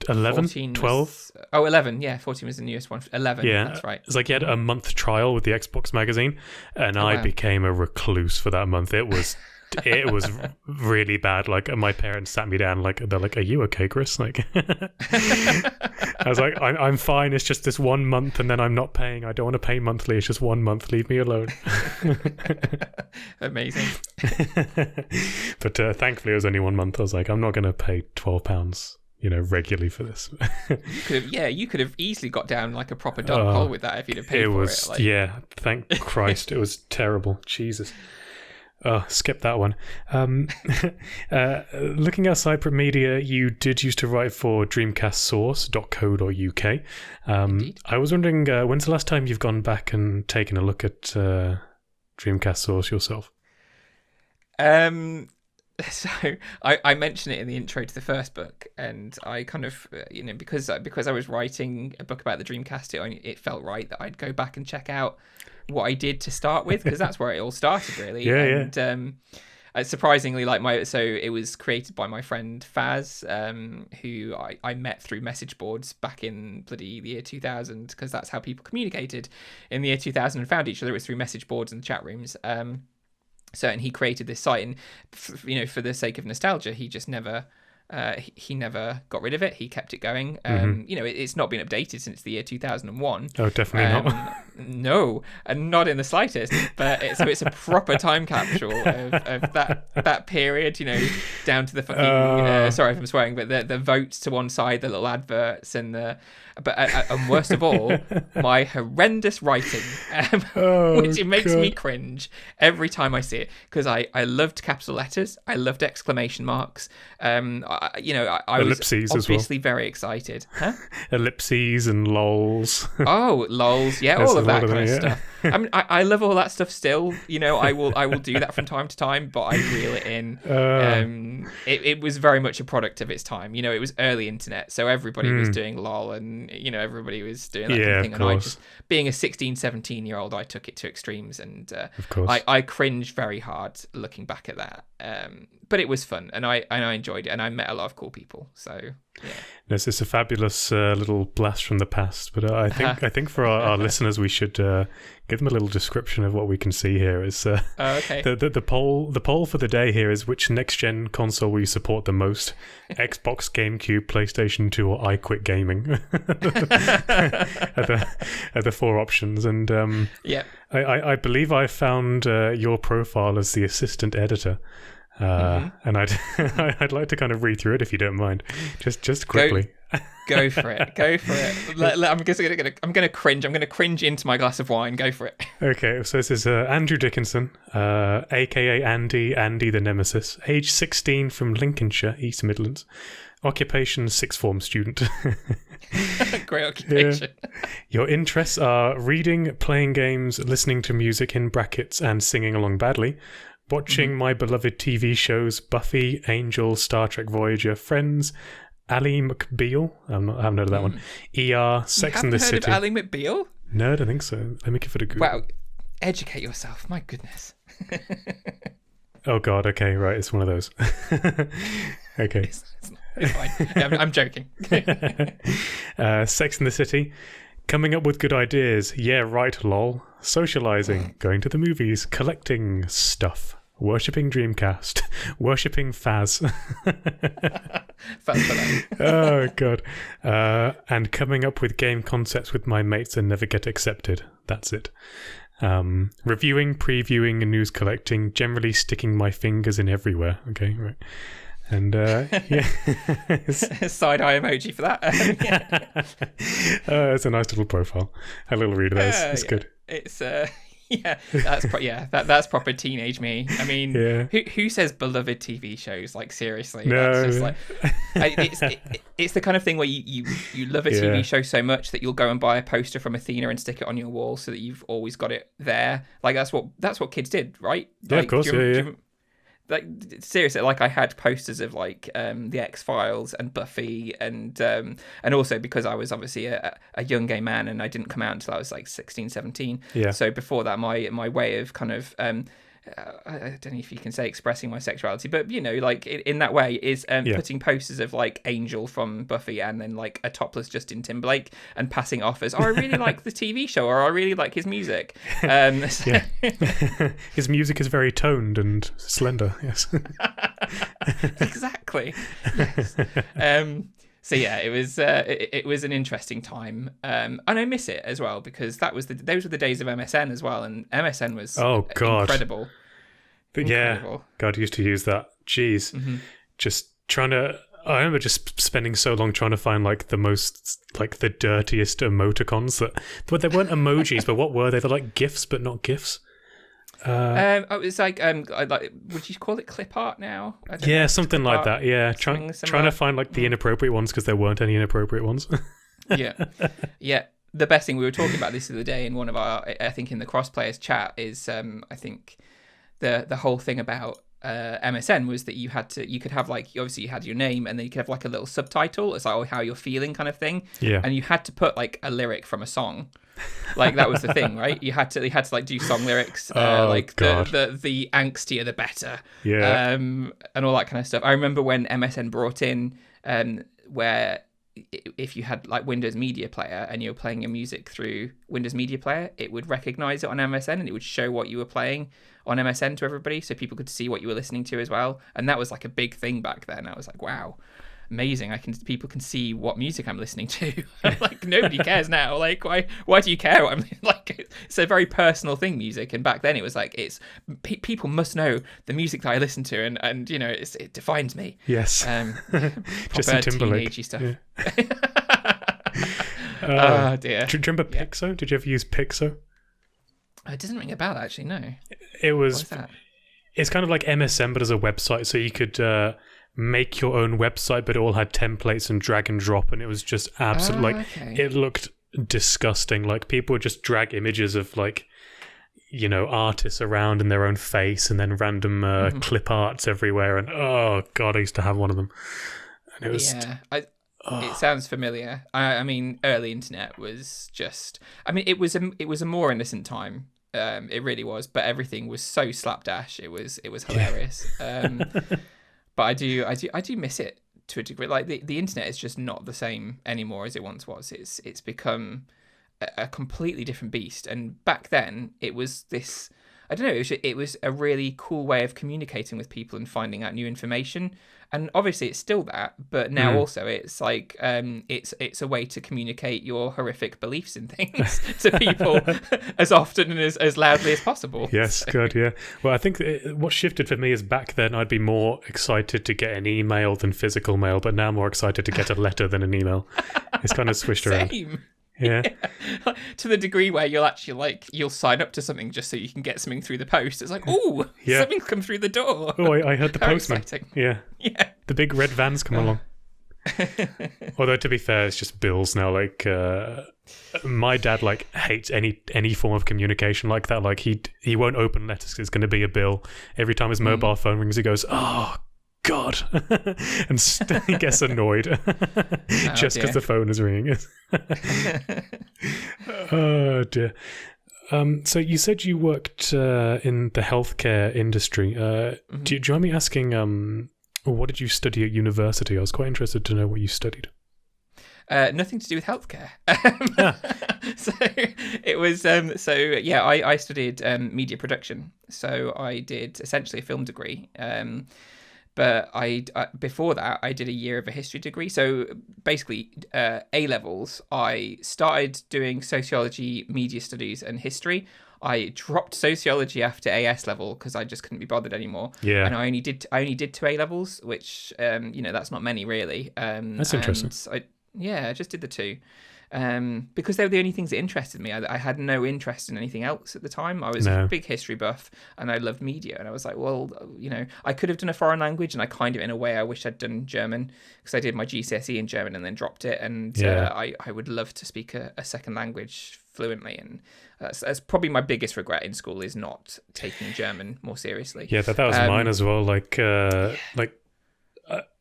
11, 12? 11, yeah. 14 was the newest one. 11, yeah, that's right. It's like you had a month trial with the Xbox magazine, and I became a recluse for that month. It was really bad. Like, my parents sat me down, like, they're like, "Are you okay, Chris?" Like, I was like, I'm fine. It's just this 1 month, and then I'm not paying. I don't want to pay monthly. It's just 1 month. Leave me alone. Amazing. But thankfully, it was only 1 month. I was like, I'm not going to pay £12, regularly for this. You could have easily got down like a proper dog hole with that if you'd have paid for it. Like... Yeah, thank Christ. It was terrible. Jesus. Skip that one. Looking outside print media, you did used to write for dreamcastsource.co.uk. I was wondering, when's the last time you've gone back and taken a look at Dreamcast Source yourself? So I mentioned it in the intro to the first book, and I kind of because I was writing a book about the Dreamcast, it felt right that I'd go back and check out what I did to start with, because that's where it all started really. Surprisingly, it was created by my friend Faz, who I met through message boards back in the year 2000, because that's how people communicated in the year 2000 and found each other. It was through message boards and chat rooms. And he created this site, and for the sake of nostalgia, he just never he never got rid of it. He kept it going. It's not been updated since the year 2001. Oh, definitely not. No, and not in the slightest. But it's a proper time capsule of that period. Down to the fucking sorry if I'm swearing, but the votes to one side, the little adverts, and and worst of all, my horrendous writing, which it makes me cringe every time I see it, because I loved capital letters, I loved exclamation marks. I was obviously very excited. Huh? Ellipses and lols. Oh, lols, yeah, all of that kind of stuff. I mean, I love all that stuff still. I will do that from time to time, but I reel it in. It was very much a product of its time. It was early internet, so everybody was doing lol, and everybody was doing that kind of thing. And I just, being a 16, 17-year-old, I took it to extremes, and of course. I cringe very hard looking back at that. But it was fun, and I enjoyed it, and I met a lot of cool people. So yeah, this is a fabulous little blast from the past. But I think for our listeners, we should give them a little description of what we can see here. Is okay. The poll for the day here is, which next gen console will you support the most? Xbox, GameCube, PlayStation 2, or I Quit Gaming? are the four options, and I believe I found your profile as the assistant editor. And I'd like to kind of read through it if you don't mind, just quickly. Go for it. I'm gonna cringe. I'm gonna cringe into my glass of wine. Go for it. Okay, so this is Andrew Dickinson, aka Andy the Nemesis, age 16, from Lincolnshire, East Midlands. Occupation, sixth form student. Great occupation. Yeah. Your interests are reading, playing games, listening to music in brackets, and singing along badly. Watching my beloved TV shows Buffy, Angel, Star Trek Voyager, Friends, Ally McBeal. I haven't heard of that one. ER, Sex and the City. You haven't heard of Ally McBeal? No, I don't think so. Let me give it a Google. Wow, educate yourself. My goodness. Oh God. Okay. Right. It's one of those. Okay. It's fine. I'm joking. Sex in the City. Coming up with good ideas. Yeah, right, lol. Socializing. Going to the movies. Collecting stuff. Worshipping Dreamcast. Worshipping Faz. Oh, God. And coming up with game concepts with my mates and never get accepted. That's it. Reviewing, previewing, and news collecting. Generally sticking my fingers in everywhere. Okay, right. And yeah, side eye emoji for that. It's a nice little profile. A little read of those. It's good. It's that's proper teenage me. I mean, who says beloved TV shows? Like seriously, no. That's just like it's the kind of thing where you love a TV show so much that you'll go and buy a poster from Athena and stick it on your wall so that you've always got it there. Like that's what kids did, right? Yeah, like, of course. Like seriously, like I had posters of like the X-Files and Buffy and also because I was obviously a young gay man and I didn't come out until I was like 16, 17. Yeah. So before that, my way of kind of I don't know if you can say expressing my sexuality, but you know, like in that way is putting posters of like Angel from Buffy and then like a topless Justin Timberlake and passing off as, oh, I really like the TV show, or I really like his music. His music is very toned and slender. Yes. Exactly. Yes. So yeah, it was an interesting time, and I miss it as well because those were the days of MSN as well, and MSN was incredible. But incredible. Yeah, God, I used to use that. Jeez, just trying to. I remember just spending so long trying to find like the dirtiest emoticons but they weren't emojis, but what were they? They're like GIFs, but not GIFs. It's like would you call it clip art now? Yeah, something like that. Yeah, trying to find like the inappropriate ones because there weren't any inappropriate ones. yeah. The best thing, we were talking about this the other day in one of our, I think in the Crossplayers chat, is I think the whole thing about MSN was that you could have like, obviously you had your name and then you could have like a little subtitle as like how you're feeling kind of thing. Yeah. And you had to put like a lyric from a song. Like that was the thing, right? You had to like do song lyrics, like the angstier the better, and all that kind of stuff. I remember when MSN brought in where if you had like Windows Media Player and you were playing your music through Windows Media Player, it would recognize it on MSN and it would show what you were playing on MSN to everybody, so people could see what you were listening to as well. And that was like a big thing back then. I was like, wow. Amazing! People can see what music I'm listening to. Like nobody cares now. Like why do you care? What I'm like. It's a very personal thing, music. And back then it was like people must know the music that I listen to, and you know it defines me. Yes. Justin Timberlake teenagey stuff. Yeah. Oh dear. Do you remember Pixo? Did you ever use Pixo? It doesn't ring a bell actually. No. It was. What is that? It's kind of like MSN, but as a website, so you could. Make your own website, but it all had templates and drag and drop, and it was just absolutely it looked disgusting. Like people would just drag images of like, you know, artists around in their own face, and then random clip arts everywhere. And oh god, I used to have one of them. And it was it sounds familiar. I mean, early internet was just. I mean, it was a more innocent time. It really was, but everything was so slapdash. It was hilarious. But I do miss it to a degree. Like the internet is just not the same anymore as it once was. It's become a completely different beast. And back then it was this, I don't know, it was a really cool way of communicating with people and finding out new information. And obviously it's still that, but now also it's like it's a way to communicate your horrific beliefs in things to people as often and as loudly as possible. Yes, good, yeah. Well, I think what shifted for me is back then I'd be more excited to get an email than physical mail, but now I'm more excited to get a letter than an email. It's kind of switched around. Yeah. To the degree where you'll actually you'll sign up to something just so you can get something through the post. It's like, oh, something's come through the door. Oh, I heard the postman. Exciting. Yeah. The big red vans come along. Although to be fair, it's just bills now. Like my dad hates any form of communication like that. Like he won't open letters 'cause it's going to be a bill. Every time his mobile phone rings, he goes, "Oh God," and he gets annoyed just because the phone is ringing. Oh dear. So you said you worked in the healthcare industry. Do you mind me asking, what did you study at university? I was quite interested to know what you studied. Nothing to do with healthcare. So it was. I studied media production. So I did essentially a film degree. But before that, I did a year of a history degree. So basically, A levels, I started doing sociology, media studies, and history. I dropped sociology after AS level because I just couldn't be bothered anymore. Yeah. And I only did 2 A levels, which that's not many really. That's interesting. I just did the 2. Because they were the only things that interested me. I had no interest in anything else at the time. I was a big history buff and I loved media. And I was like, well, I could have done a foreign language, and I kind of, in a way, I wish I'd done German because I did my GCSE in German and then dropped it. And I would love to speak a second language fluently. And that's probably my biggest regret in school, is not taking German more seriously. Yeah, that was mine as well.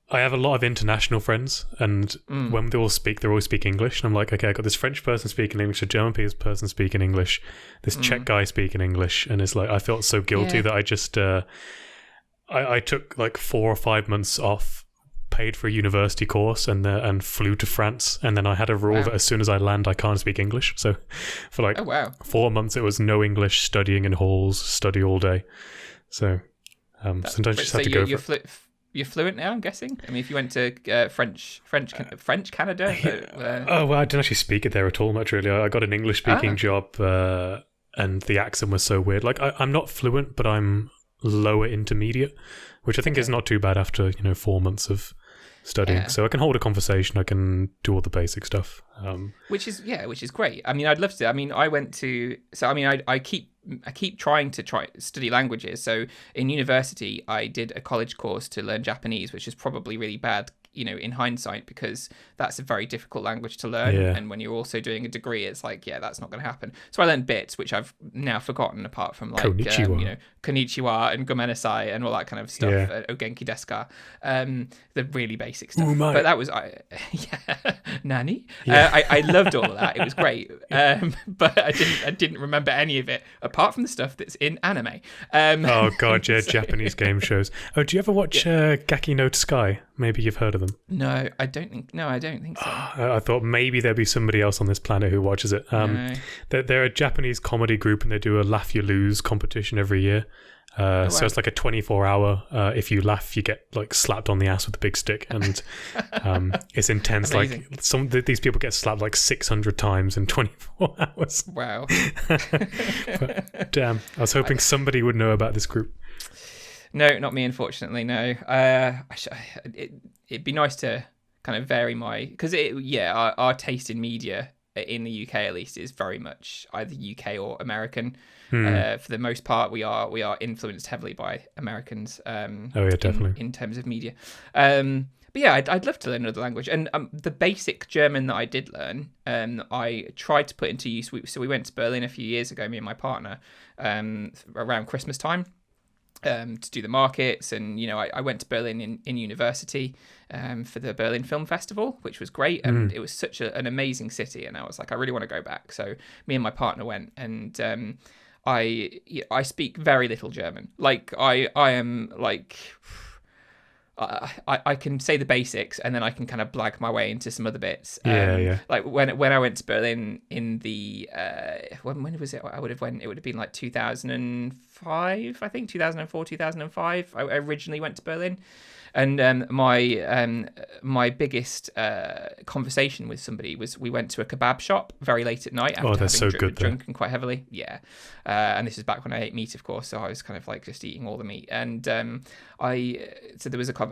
I have a lot of international friends, and when they all speak English. And I'm like, okay, I got this French person speaking English, a German person speaking English, this Czech guy speaking English, and it's like I felt so guilty that I just I took like 4 or 5 months off, paid for a university course, and flew to France. And then I had a rule that as soon as I land, I can't speak English. So for like 4 months, it was no English, studying in halls, study all day. So sometimes you just have to go for it. You're fluent now, I'm guessing. I mean, if you went to French Canada. Well, I didn't actually speak it there at all, much really. I got an English-speaking job, and the accent was so weird. Like, I'm not fluent, but I'm lower intermediate, which I think is not too bad after 4 months of studying. So I can hold a conversation. I can do all the basic stuff. Which is great. I mean, I'd love to. I mean, I keep trying to study languages. So in university, I did a college course to learn Japanese, which is probably really bad, in hindsight, because that's a very difficult language to learn. Yeah. And when you're also doing a degree, it's like, that's not going to happen. So I learned bits, which I've now forgotten, apart from like, konnichiwa and gomenasai and all that kind of stuff. Ogenki desu ka, the really basic stuff. But that was, nani? I loved all of that. It was great. But I didn't remember any of it, apart from the stuff that's in anime. Oh god, yeah, Japanese game shows. Oh, do you ever watch Gaki no Tsukai? Maybe you've heard of them. No, I don't think so. I thought maybe there'd be somebody else on this planet who watches it. They're a Japanese comedy group, and they do a Laugh You Lose competition every year. So it's like a 24-hour. If you laugh, you get like slapped on the ass with a big stick, and it's intense. Amazing. Like these people get slapped like 600 times in 24 hours. Wow. But, damn, I was hoping somebody would know about this group. No, not me, unfortunately. No. It'd be nice to kind of vary because our taste in media in the UK at least is very much either UK or American. For the most part, we are influenced heavily by Americans. Definitely in terms of media. But yeah, I'd love to learn another language. And the basic German that I did learn, I tried to put into use. So we went to Berlin a few years ago, me and my partner, around Christmas time. To do the markets, and I went to Berlin in university for the Berlin Film Festival, which was great, and it was such an amazing city, and I was like, I really want to go back. So me and my partner went, and I speak very little German. Like I am like I can say the basics, and then I can kind of blag my way into some other bits. Like when I went to Berlin in the when was it? It would have been like 2005, I think 2004, 2005. I originally went to Berlin, and my biggest conversation with somebody was we went to a kebab shop very late at night after having drunken quite heavily. Yeah, and this is back when I ate meat, of course. So I was kind of like just eating all the meat, and I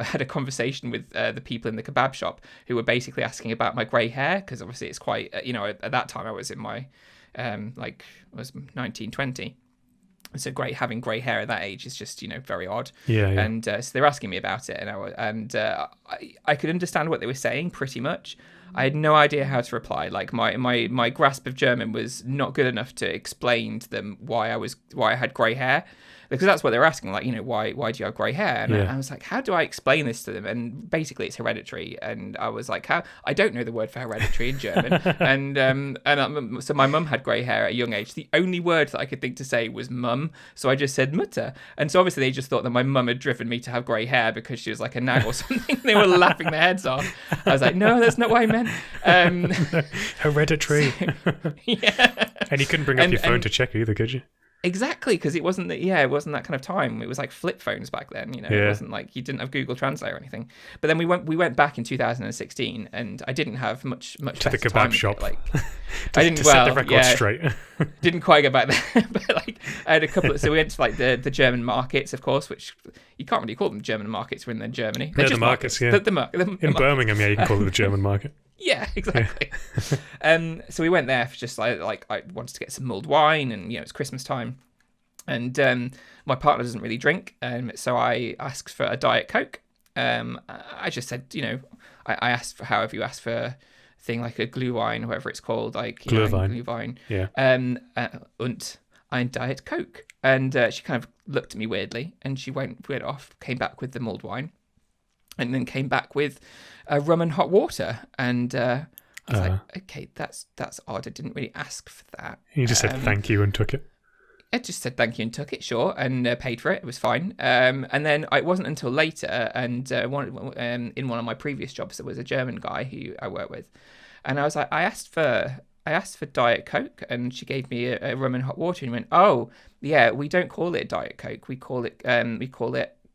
had a conversation with the people in the kebab shop who were basically asking about my grey hair, because obviously it's quite at that time I was in my I was 19, 20. So having grey hair at that age is just very odd. And so they were asking me about it, and I could understand what they were saying pretty much, I had no idea how to reply. Like my grasp of German was not good enough to explain to them why I had grey hair. Because that's what they were asking, like, why do you have grey hair? And I was like, how do I explain this to them? And basically, it's hereditary. And I was like, I don't know the word for hereditary in German. So my mum had grey hair at a young age. The only word that I could think to say was mum. So I just said Mutter. And so obviously they just thought that my mum had driven me to have grey hair because she was like a nag or something. They were laughing their heads off. I was like, no, that's not what I meant. Hereditary. Yeah. And you couldn't bring up your phone to check either, could you? Exactly, because it wasn't that kind of time. It was like flip phones back then, It wasn't like you didn't have Google Translate or anything. But then we went back in 2016, and I didn't have much to the kebab shop. I didn't set the record straight. Didn't quite get back there, but I had a couple. So we went to the German markets, of course, which you can't really call them German markets when they're in Germany. They're just the markets. Yeah. In Birmingham, you can call it the German market. Yeah, exactly. So we went there for just like I wanted to get some mulled wine, and it's Christmas time, and my partner doesn't really drink, so I asked for a Diet Coke. I just said, I asked for however you ask for a thing like a Glühwein or whatever it's called, like Glühwein. Yeah. Und ein Diet Coke, and she kind of looked at me weirdly, and she went off, came back with the mulled wine, and then came back with rum and hot water, and I was like, okay, that's odd. I didn't really ask for that. You just said thank you and took it. I just said thank you and took it, sure, and paid for it. It was fine. And then it wasn't until later, and in one of my previous jobs, there was a German guy who I worked with, and I was like, I asked for Diet Coke, and she gave me a rum and hot water, and went, oh yeah, we don't call it Diet Coke. We call it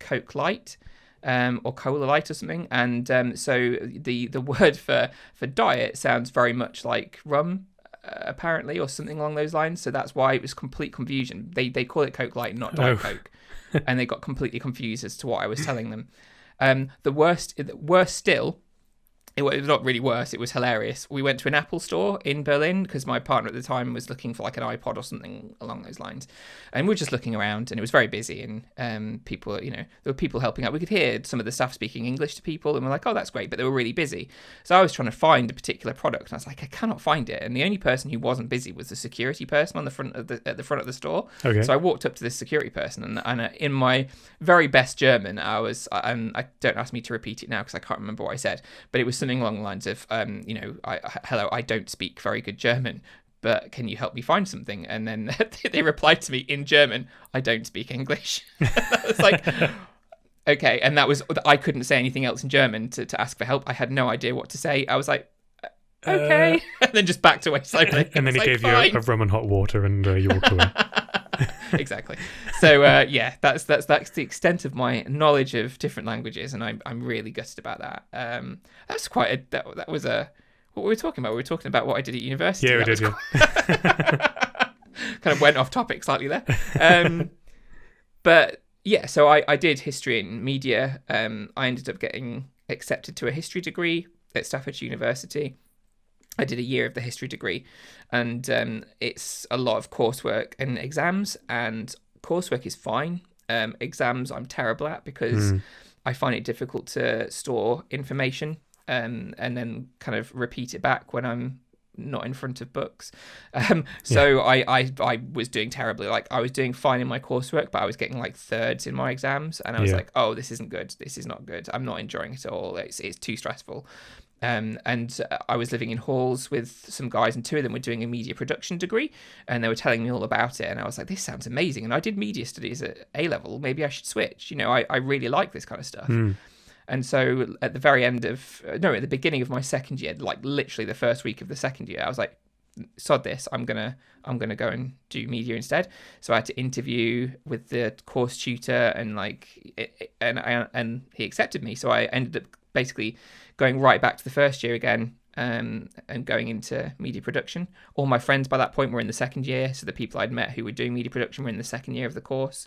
Coke Light. Or Cola Light or something, and so the word for diet sounds very much like rum, apparently, or something along those lines. So that's why it was complete confusion. They call it Coke Light, not Diet Coke, and they got completely confused as to what I was telling them. The worst still. It was not really worse. It was hilarious. We went to an Apple store in Berlin because my partner at the time was looking for like an iPod or something along those lines. And we were just looking around, and it was very busy, and people, there were people helping out. We could hear some of the staff speaking English to people, and we're like, oh, that's great. But they were really busy. So I was trying to find a particular product, and I was like, I cannot find it. And the only person who wasn't busy was the security person at the front of the store. Okay. So I walked up to this security person, and in my very best German, I don't ask me to repeat it now because I can't remember what I said, but it was something along the lines of, hello, I don't speak very good German, but can you help me find something? And then they replied to me in German, I don't speak English. I was like, okay. And I couldn't say anything else in German to ask for help. I had no idea what to say. I was like, okay. And then just backed away slowly. And then he gave you a rum and hot water, and you walked away. Exactly. So that's the extent of my knowledge of different languages, and I'm really gutted about that. That's quite that was what we were talking about. We were talking about what I did at university. Yeah, we did. Kind of went off topic slightly there. But yeah, so I did history and media. I ended up getting accepted to a history degree at Staffordshire University. I did a year of the history degree, and it's a lot of coursework and exams, and coursework is fine. Exams I'm terrible at because I find it difficult to store information and then kind of repeat it back when I'm not in front of books. So I was doing terribly. Like, I was doing fine in my coursework, but I was getting like thirds in my exams, and I was like, oh, this isn't good. This is not good. I'm not enjoying it at all. It's too stressful. And I was living in halls with some guys, and two of them were doing a media production degree, and they were telling me all about it, and I was like, this sounds amazing. And I did media studies at A-level. Maybe I should switch. I really like this kind of stuff. And so at the beginning of my second year, like literally the first week of the second year, I was like, sod this, I'm gonna go and do media instead. So I had to interview with the course tutor, and and he accepted me. So I ended up basically going right back to the first year again, and going into media production. All my friends by that point were in the second year, so the people I'd met who were doing media production were in the second year of the course.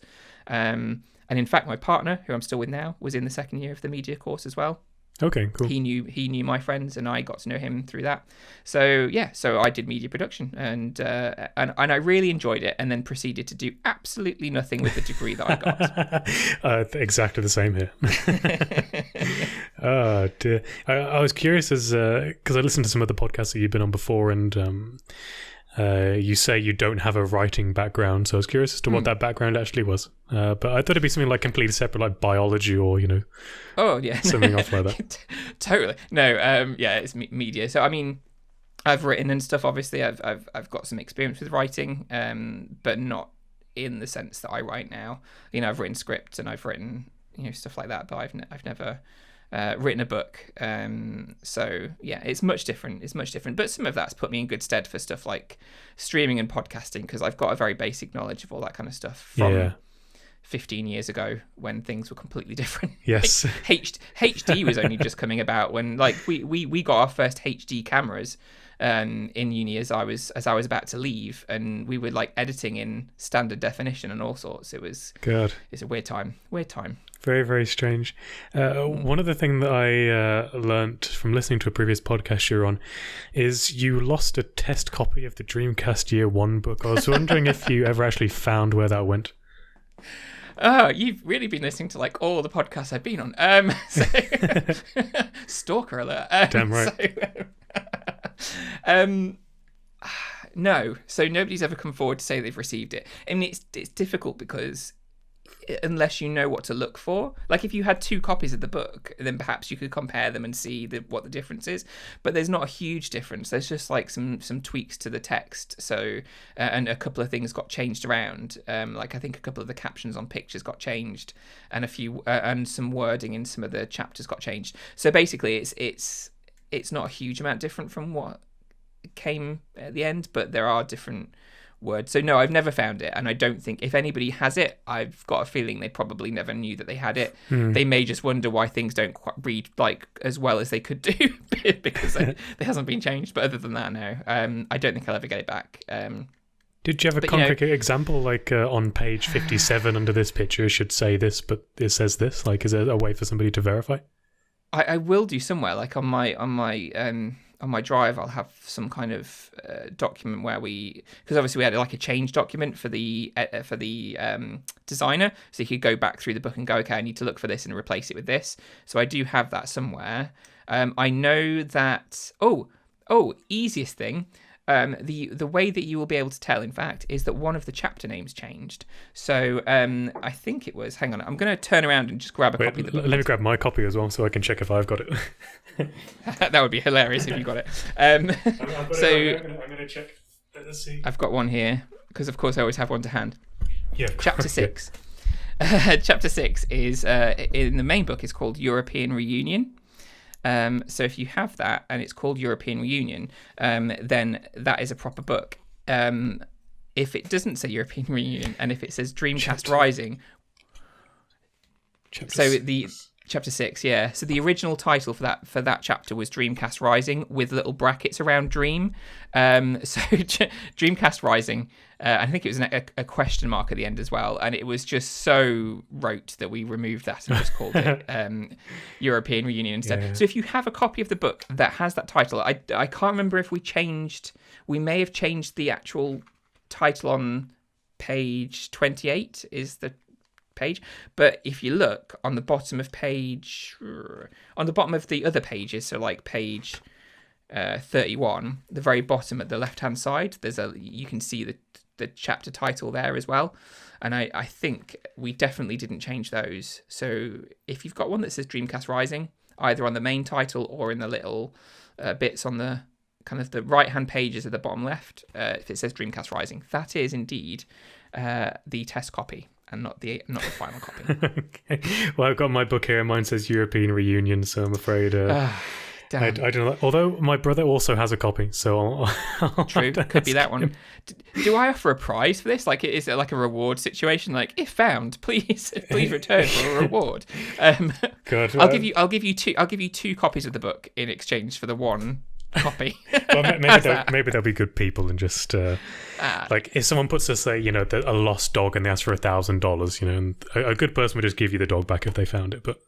And in fact, my partner, who I'm still with now, was in the second year of the media course as well. Okay, cool. He knew my friends, and I got to know him through that. So yeah, so I did media production, and I really enjoyed it, and then proceeded to do absolutely nothing with the degree that I got. Exactly the same here. Oh dear. I was curious because I listened to some of the podcasts that you've been on before, and you say you don't have a writing background, so I was curious as to what that background actually was. But I thought it'd be something like completely separate, like biology or Oh yeah, something off like that. Totally. No, yeah, it's media. So I mean, I've written and stuff. Obviously, I've got some experience with writing, but not in the sense that I write now. I've written scripts and I've written stuff like that, but I've never written a book. So yeah, it's much different. But some of that's put me in good stead for stuff like streaming and podcasting, because I've got a very basic knowledge of all that kind of stuff from 15 years ago when things were completely different. Yes. HD was only just coming about when we got our first HD cameras in uni as I was about to leave, and we were like editing in standard definition and all sorts. It's a weird time. Very, very strange. One other thing that I learnt from listening to a previous podcast you're on is you lost a test copy of the Dreamcast Year 1 book. I was wondering if you ever actually found where that went. Oh, you've really been listening to like all the podcasts I've been on. Stalker alert. Damn right. No, so nobody's ever come forward to say they've received it. I mean, it's difficult because unless you know what to look for, like if you had 2 copies of the book, then perhaps you could compare them and see what the difference is. But there's not a huge difference. There's just like some tweaks to the text. So and a couple of things got changed around. Like I think a couple of the captions on pictures got changed, and a few and some wording in some of the chapters got changed. So basically, it's not a huge amount different from what came at the end, but there are different words. So no, I've never found it, and I don't think if anybody has it, I've got a feeling they probably never knew that they had it. They may just wonder why things don't quite read like as well as they could do because it hasn't been changed. But other than that, no, I don't think I'll ever get it back. Did you have a concrete example, like on page 57 under this picture it should say this, but it says this? Like, is there a way for somebody to verify? I will do somewhere, like on my drive, I'll have some kind of document where because obviously we had like a change document for the designer, so you could go back through the book and go, okay, I need to look for this and replace it with this. So I do have that somewhere. I know that. Easiest thing. The way that you will be able to tell, in fact, is that one of the chapter names changed. So I think it was. Hang on, I'm going to turn around and just grab a copy of the book. Let me grab my copy as well, so I can check if I've got it. That would be hilarious if you got it. I'm going to check. Let's see. I've got one here because, of course, I always have one to hand. Yeah. Chapter 6. Chapter 6 is in the main book. Is called European Reunion. So if you have that and it's called European Reunion, then that is a proper book. If it doesn't say European Reunion and if it says Dreamcast Rising, Chapter 6, yeah. So the original title for that chapter was Dreamcast Rising with little brackets around Dream. So Dreamcast Rising, I think it was a question mark at the end as well, and it was just so rote that we removed that and just called it European Reunion instead. Yeah. So if you have a copy of the book that has that title, I can't remember if we may have changed the actual title on page 28 is the page, but if you look on the bottom of the other pages, so like page 31, the very bottom at the left hand side, you can see the chapter title there as well, and I think we definitely didn't change those. So if you've got one that says Dreamcast Rising, either on the main title or in the little bits on the kind of the right hand pages at the bottom left, if it says Dreamcast Rising, that is indeed the test copy and not the final copy. Okay. Well, I've got my book here and mine says European Reunion, so I'm afraid I don't know. Although my brother also has a copy, so I'll True, could be that one. Do I offer a prize for this? Like, is it like a reward situation? Like, if found, please return for a reward. God, I'll give you two copies of the book in exchange for the one copy. Well, maybe they'll be good people and just like if someone puts us a lost dog and they ask for $1,000, and a good person would just give you the dog back if they found it. But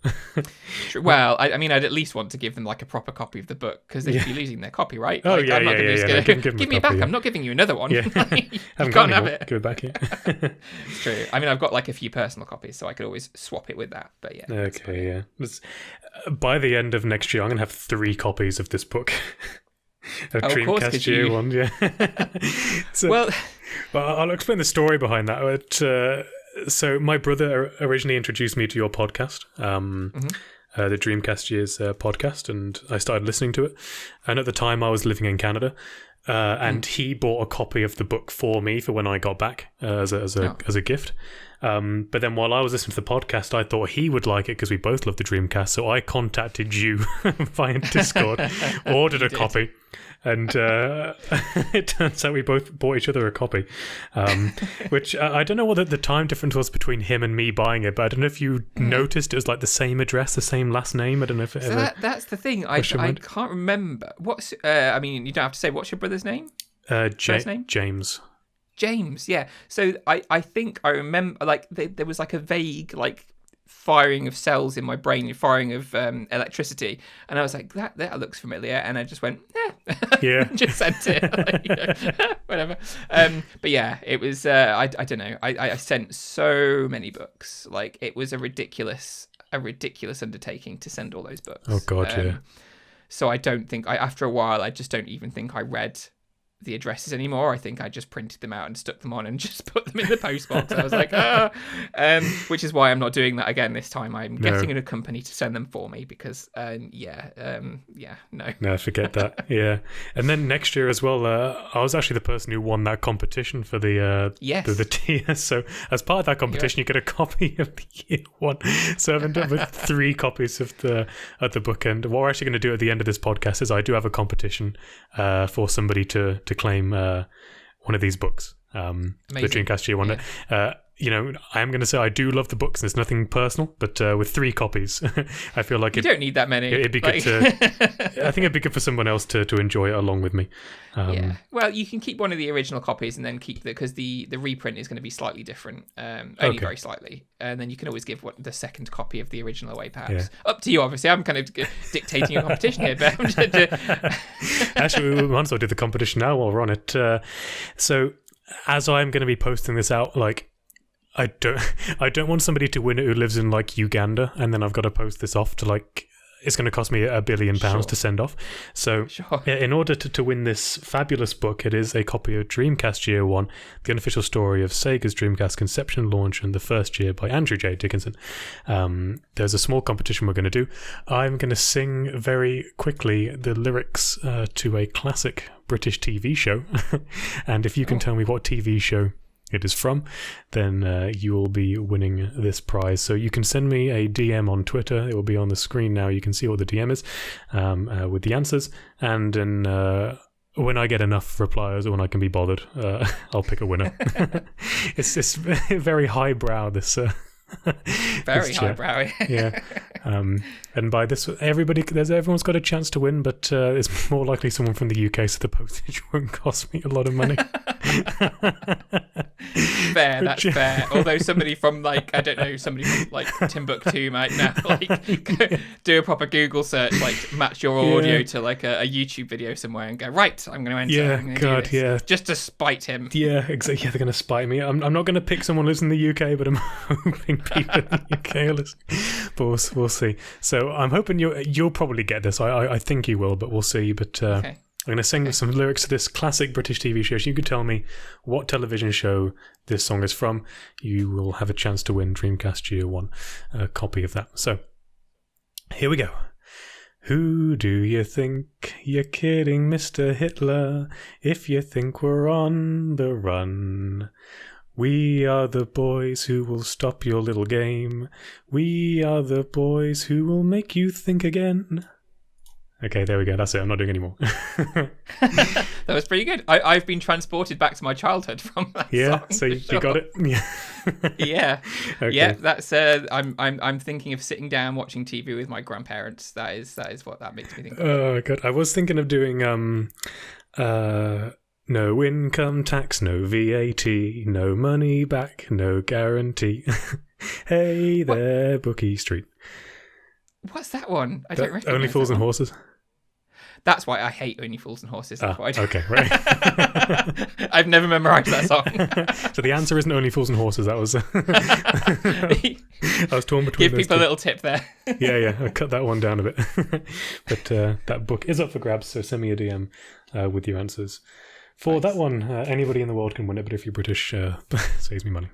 well, I mean, I'd at least want to give them like a proper copy of the book because they'd be losing their copyright. Oh like, yeah, I'm not yeah, just yeah. Gonna, Give me back. I'm not giving you another one. Yeah. You can't have it. Give it back here. It's true. I mean, I've got like a few personal copies, so I could always swap it with that. But yeah. Okay, yeah. By the end of next year, I'm gonna have 3 copies of this book. A Dreamcast Year one, yeah. Well, I'll explain the story behind that. But, so my brother originally introduced me to your podcast, the Dreamcast Years podcast, and I started listening to it. And at the time, I was living in Canada, and he bought a copy of the book for me for when I got back as a gift. But then while I was listening to the podcast, I thought he would like it because we both love the Dreamcast. So I contacted you via Discord, ordered a copy, and it turns out we both bought each other a copy. Which I don't know what the time difference was between him and me buying it, but I don't know if you noticed it was like the same address, the same last name. I don't know if it ever... that's the thing. I can't remember. What's I mean, you don't have to say what's your brother's name? First name? James, yeah. So I think I remember like there was like a vague like firing of cells in my brain, firing of electricity, and I was like, that looks familiar, and I just went, yeah, just sent it, whatever. But yeah, it was I don't know. I sent so many books, like it was a ridiculous undertaking to send all those books. Oh god, yeah. So I don't think after a while I just don't even think I read the addresses anymore. I think I just printed them out and stuck them on and just put them in the postbox. I was like, which is why I'm not doing that again this time. I'm getting a company to send them for me because, no, forget that. Yeah, and then next year as well, I was actually the person who won that competition for the TS. So as part of that competition, you get a copy of the year one. So I've ended up with 3 copies of the book. And what we're actually going to do at the end of this podcast is I do have a competition for somebody to claim one of these books, the Dreamcast Year one. Yeah. I am going to say I do love the books, and it's nothing personal, but with 3 copies, I feel like you don't need that many. It'd be good to. I think it'd be good for someone else to enjoy it along with me. Yeah. Well, you can keep one of the original copies and then keep because the reprint is going to be slightly different, only very slightly, and then you can always give the second copy of the original away, perhaps. Yeah. Up to you, obviously. I'm kind of dictating a competition here, but actually, we might as well do the competition now while we're on it. So, as I'm going to be posting this out, like. I don't want somebody to win it who lives in like Uganda, and then I've got to post this off to like it's going to cost me £1 billion to send off. So in order to win this fabulous book, it is a copy of Dreamcast Year 1, the unofficial story of Sega's Dreamcast conception, launch, and the first year by Andrew Dickinson. There's a small competition we're going to do. I'm going to sing very quickly the lyrics to a classic British TV show, and if you can tell me what TV show it is from, then you will be winning this prize. So you can send me a DM on Twitter. It will be on the screen now. You can see what the DM is with the answers. And then when I get enough replies or when I can be bothered, I'll pick a winner. It's very highbrow, this very highbrow. Yeah. And by this, everyone's got a chance to win, but it's more likely someone from the UK, so the postage won't cost me a lot of money. Fair, that's fair. Although somebody from somebody from like Timbuktu might now like do a proper Google search, like match your audio to like a YouTube video somewhere and go, right, I'm going to enter. Just to spite him. Yeah, exactly. Yeah, they're going to spite me. I'm not going to pick someone who lives in the UK, but I'm hoping people in the UK are listening. But we'll see. So I'm hoping you'll probably get this. I think you will, but we'll see. But okay. I'm going to sing some lyrics to this classic British TV show. So you can tell me what television show this song is from. You will have a chance to win Dreamcast Year 1, a copy of that. So here we go. Who do you think you're kidding, Mr. Hitler, if you think we're on the run? We are the boys who will stop your little game. We are the boys who will make you think again. Okay, there we go. That's it. I'm not doing any more. That was pretty good. I've been transported back to my childhood from that Yeah, song, so for you sure. got it. Yeah. Yeah, Okay. yeah. That's I'm thinking of sitting down watching TV with my grandparents. That is what that makes me think of. Oh god, I was thinking of doing no income tax, no VAT, no money back, no guarantee. Hey there, Bookie Street. What's that one? I don't recognize Only Fools that and one. Horses. That's why I hate Only Fools and Horses. That's why I Okay, right. I've never memorized that song. So the answer isn't Only Fools and Horses. That was. I was torn between. Give people a little tip there. Yeah. I cut that one down a bit. But that book is up for grabs. So send me a DM with your answers. For that one, anybody in the world can win it. But if you're British, saves me money.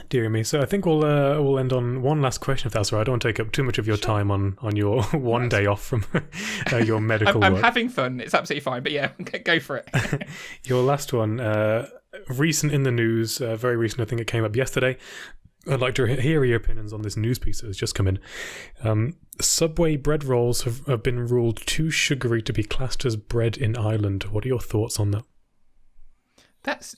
Dear me. So I think we'll end on one last question, if that's all right. I don't want to take up too much of your time on your one day off from your medical I'm work. having fun. It's absolutely fine. But yeah, go for it. Your last one, recent in the news, very recent. I think it came up yesterday. I'd like to hear your opinions on this news piece that has just come in. Subway bread rolls have been ruled too sugary to be classed as bread in Ireland. What are your thoughts on that?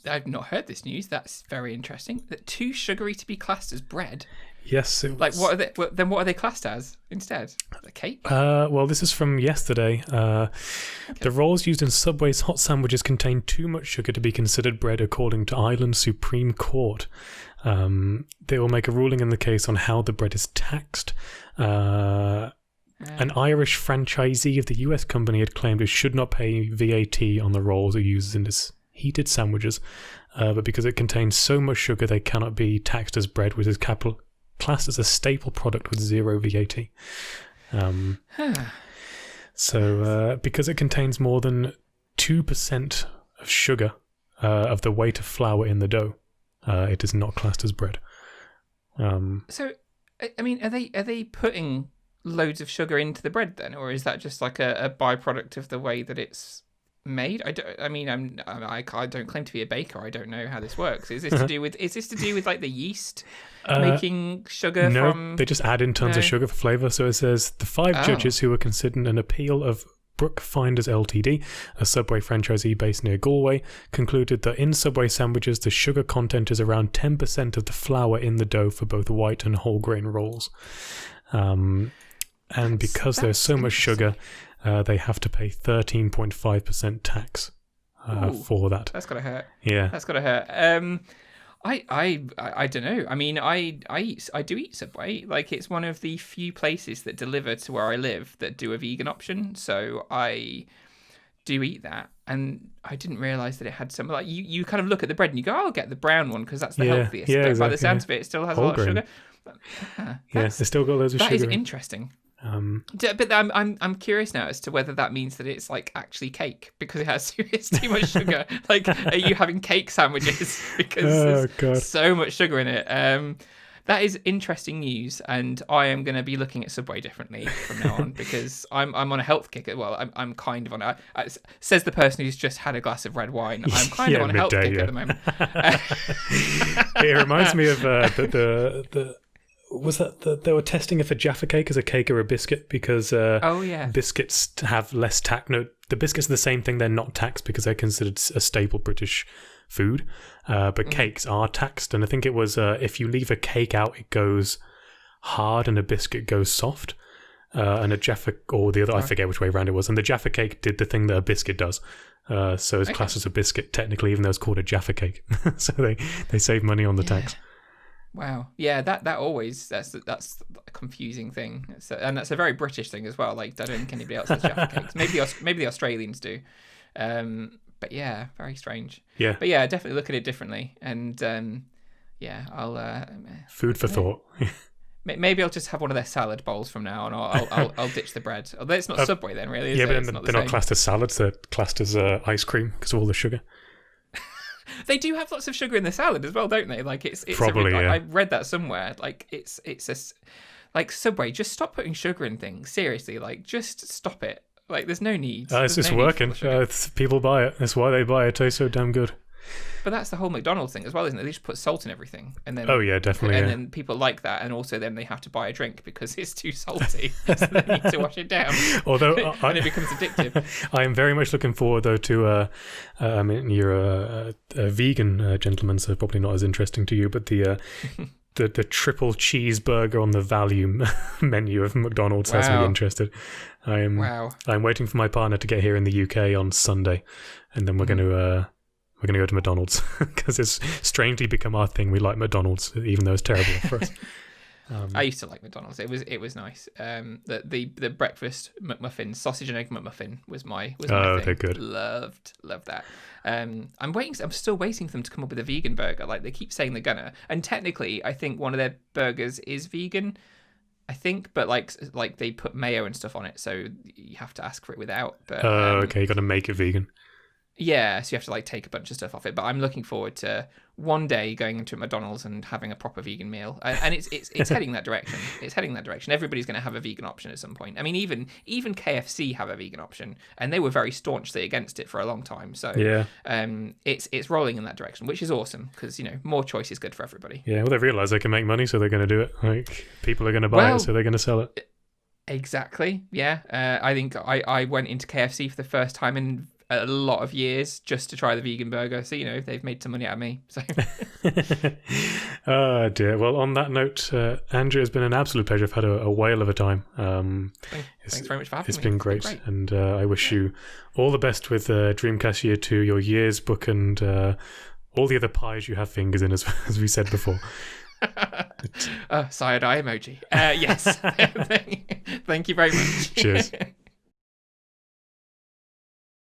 I've not heard this news. That's very interesting. That too sugary to be classed as bread. Yes. Like what are they? Then what are they classed as instead? A cake? Well, this is from yesterday. The rolls used in Subway's hot sandwiches contain too much sugar to be considered bread, according to Ireland's Supreme Court. They will make a ruling in the case on how the bread is taxed. An Irish franchisee of the US company had claimed it should not pay VAT on the rolls it uses in its heated sandwiches, but because it contains so much sugar, they cannot be taxed as bread, which is classed as a staple product with zero VAT. So because it contains more than 2% of sugar of the weight of flour in the dough, it is not classed as bread. So, I mean, are they putting loads of sugar into the bread then, or is that just like a byproduct of the way that it's made? I don't claim to be a baker. I don't know how this works. Is this to do with like the yeast making sugar? No, they just add in tons of sugar for flavour. So it says the 5 judges who were considered an appeal of Brook Finders Ltd, a Subway franchisee based near Galway, concluded that in Subway sandwiches the sugar content is around 10% of the flour in the dough for both white and whole grain rolls. And because there's so much sugar, they have to pay 13.5% tax for that. That's gotta hurt. Yeah, that's gotta hurt. I don't know. I mean, I do eat Subway. Like, it's one of the few places that deliver to where I live that do a vegan option. So I do eat that, and I didn't realize that it had some. Like, you kind of look at the bread and you go, "I'll get the brown one because that's the healthiest." Yeah, but exactly, by the sounds of it, it still has whole a lot of grain. sugar. It's still got loads of sugar. That is interesting. But I'm curious now as to whether that means that it's like actually cake because it has it's too much sugar. Like, are you having cake sandwiches because there's so much sugar in it? That is interesting news, and I am going to be looking at Subway differently from now on because I'm on a health kick. Well, I'm kind of on a. Says the person who's just had a glass of red wine. I'm kind of on a health kick at the moment. It reminds me of the was that they were testing if a Jaffa cake is a cake or a biscuit because biscuits have less tax. No, the biscuits are the same thing. They're not taxed because they're considered a staple British food, but cakes are taxed. And I think it was if you leave a cake out, it goes hard, and a biscuit goes soft. And a Jaffa or the other, I forget which way around it was. And the Jaffa cake did the thing that a biscuit does. So it's classed as a biscuit technically, even though it's called a Jaffa cake. So they save money on the tax. Wow. Yeah, that's a confusing thing. And that's a very British thing as well. Like, I don't think anybody else has Jaffa cakes. Maybe the Australians do. But yeah, very strange. Yeah. But yeah, definitely look at it differently. And I'll food for thought. Maybe I'll just have one of their salad bowls from now on. I'll ditch the bread. Although it's not Subway then, really. Is yeah, it? but they're not classed as salads. They're classed as ice cream because of all the sugar. They do have lots of sugar in the salad as well, don't they? Like it's probably. I read that somewhere. Like it's like Subway. Just stop putting sugar in things. Seriously, like just stop it. Like there's no need. It's just working. People buy it. That's why they buy it. It tastes so damn good. But that's the whole McDonald's thing as well, isn't it? They just put salt in everything, and then definitely, and then people like that, and also then they have to buy a drink because it's too salty, so they need to wash it down. Although and it becomes addictive. I am very much looking forward though to. I mean, you're a vegan gentleman, so probably not as interesting to you, but the triple cheeseburger on the value menu of McDonald's has me interested. I'm waiting for my partner to get here in the UK on Sunday, and then we're going to go to McDonald's because it's strangely become our thing. We like McDonald's, even though it's terrible for us. I used to like McDonald's. It was nice. The breakfast McMuffin, sausage and egg McMuffin was my thing. They're good. Loved that. I'm still waiting for them to come up with a vegan burger. Like they keep saying they're gonna. And technically, I think one of their burgers is vegan. I think, but like they put mayo and stuff on it, so you have to ask for it without. But okay, you got to make it vegan. Yeah, so you have to like take a bunch of stuff off it. But I'm looking forward to one day going into McDonald's and having a proper vegan meal, and it's heading that direction. It's heading that direction. Everybody's going to have a vegan option at some point. I mean, even KFC have a vegan option, and they were very staunchly against it for a long time. So yeah, it's rolling in that direction, which is awesome because more choice is good for everybody. Yeah, well, they realise they can make money, so they're going to do it. Like people are going to buy it, so they're going to sell it. Exactly. Yeah, I think I went into KFC for the first time in a lot of years just to try the vegan burger, so they've made some money out of me. So oh dear. Well, on that note, Andrew, it's been an absolute pleasure. I've had a whale of a time. Thanks very much for having me. It's been great. And I wish you all the best with Dreamcast Year 2, your Years book, and all the other pies you have fingers in, as we said before. Side eye emoji. Yes. Thank you very much. Cheers.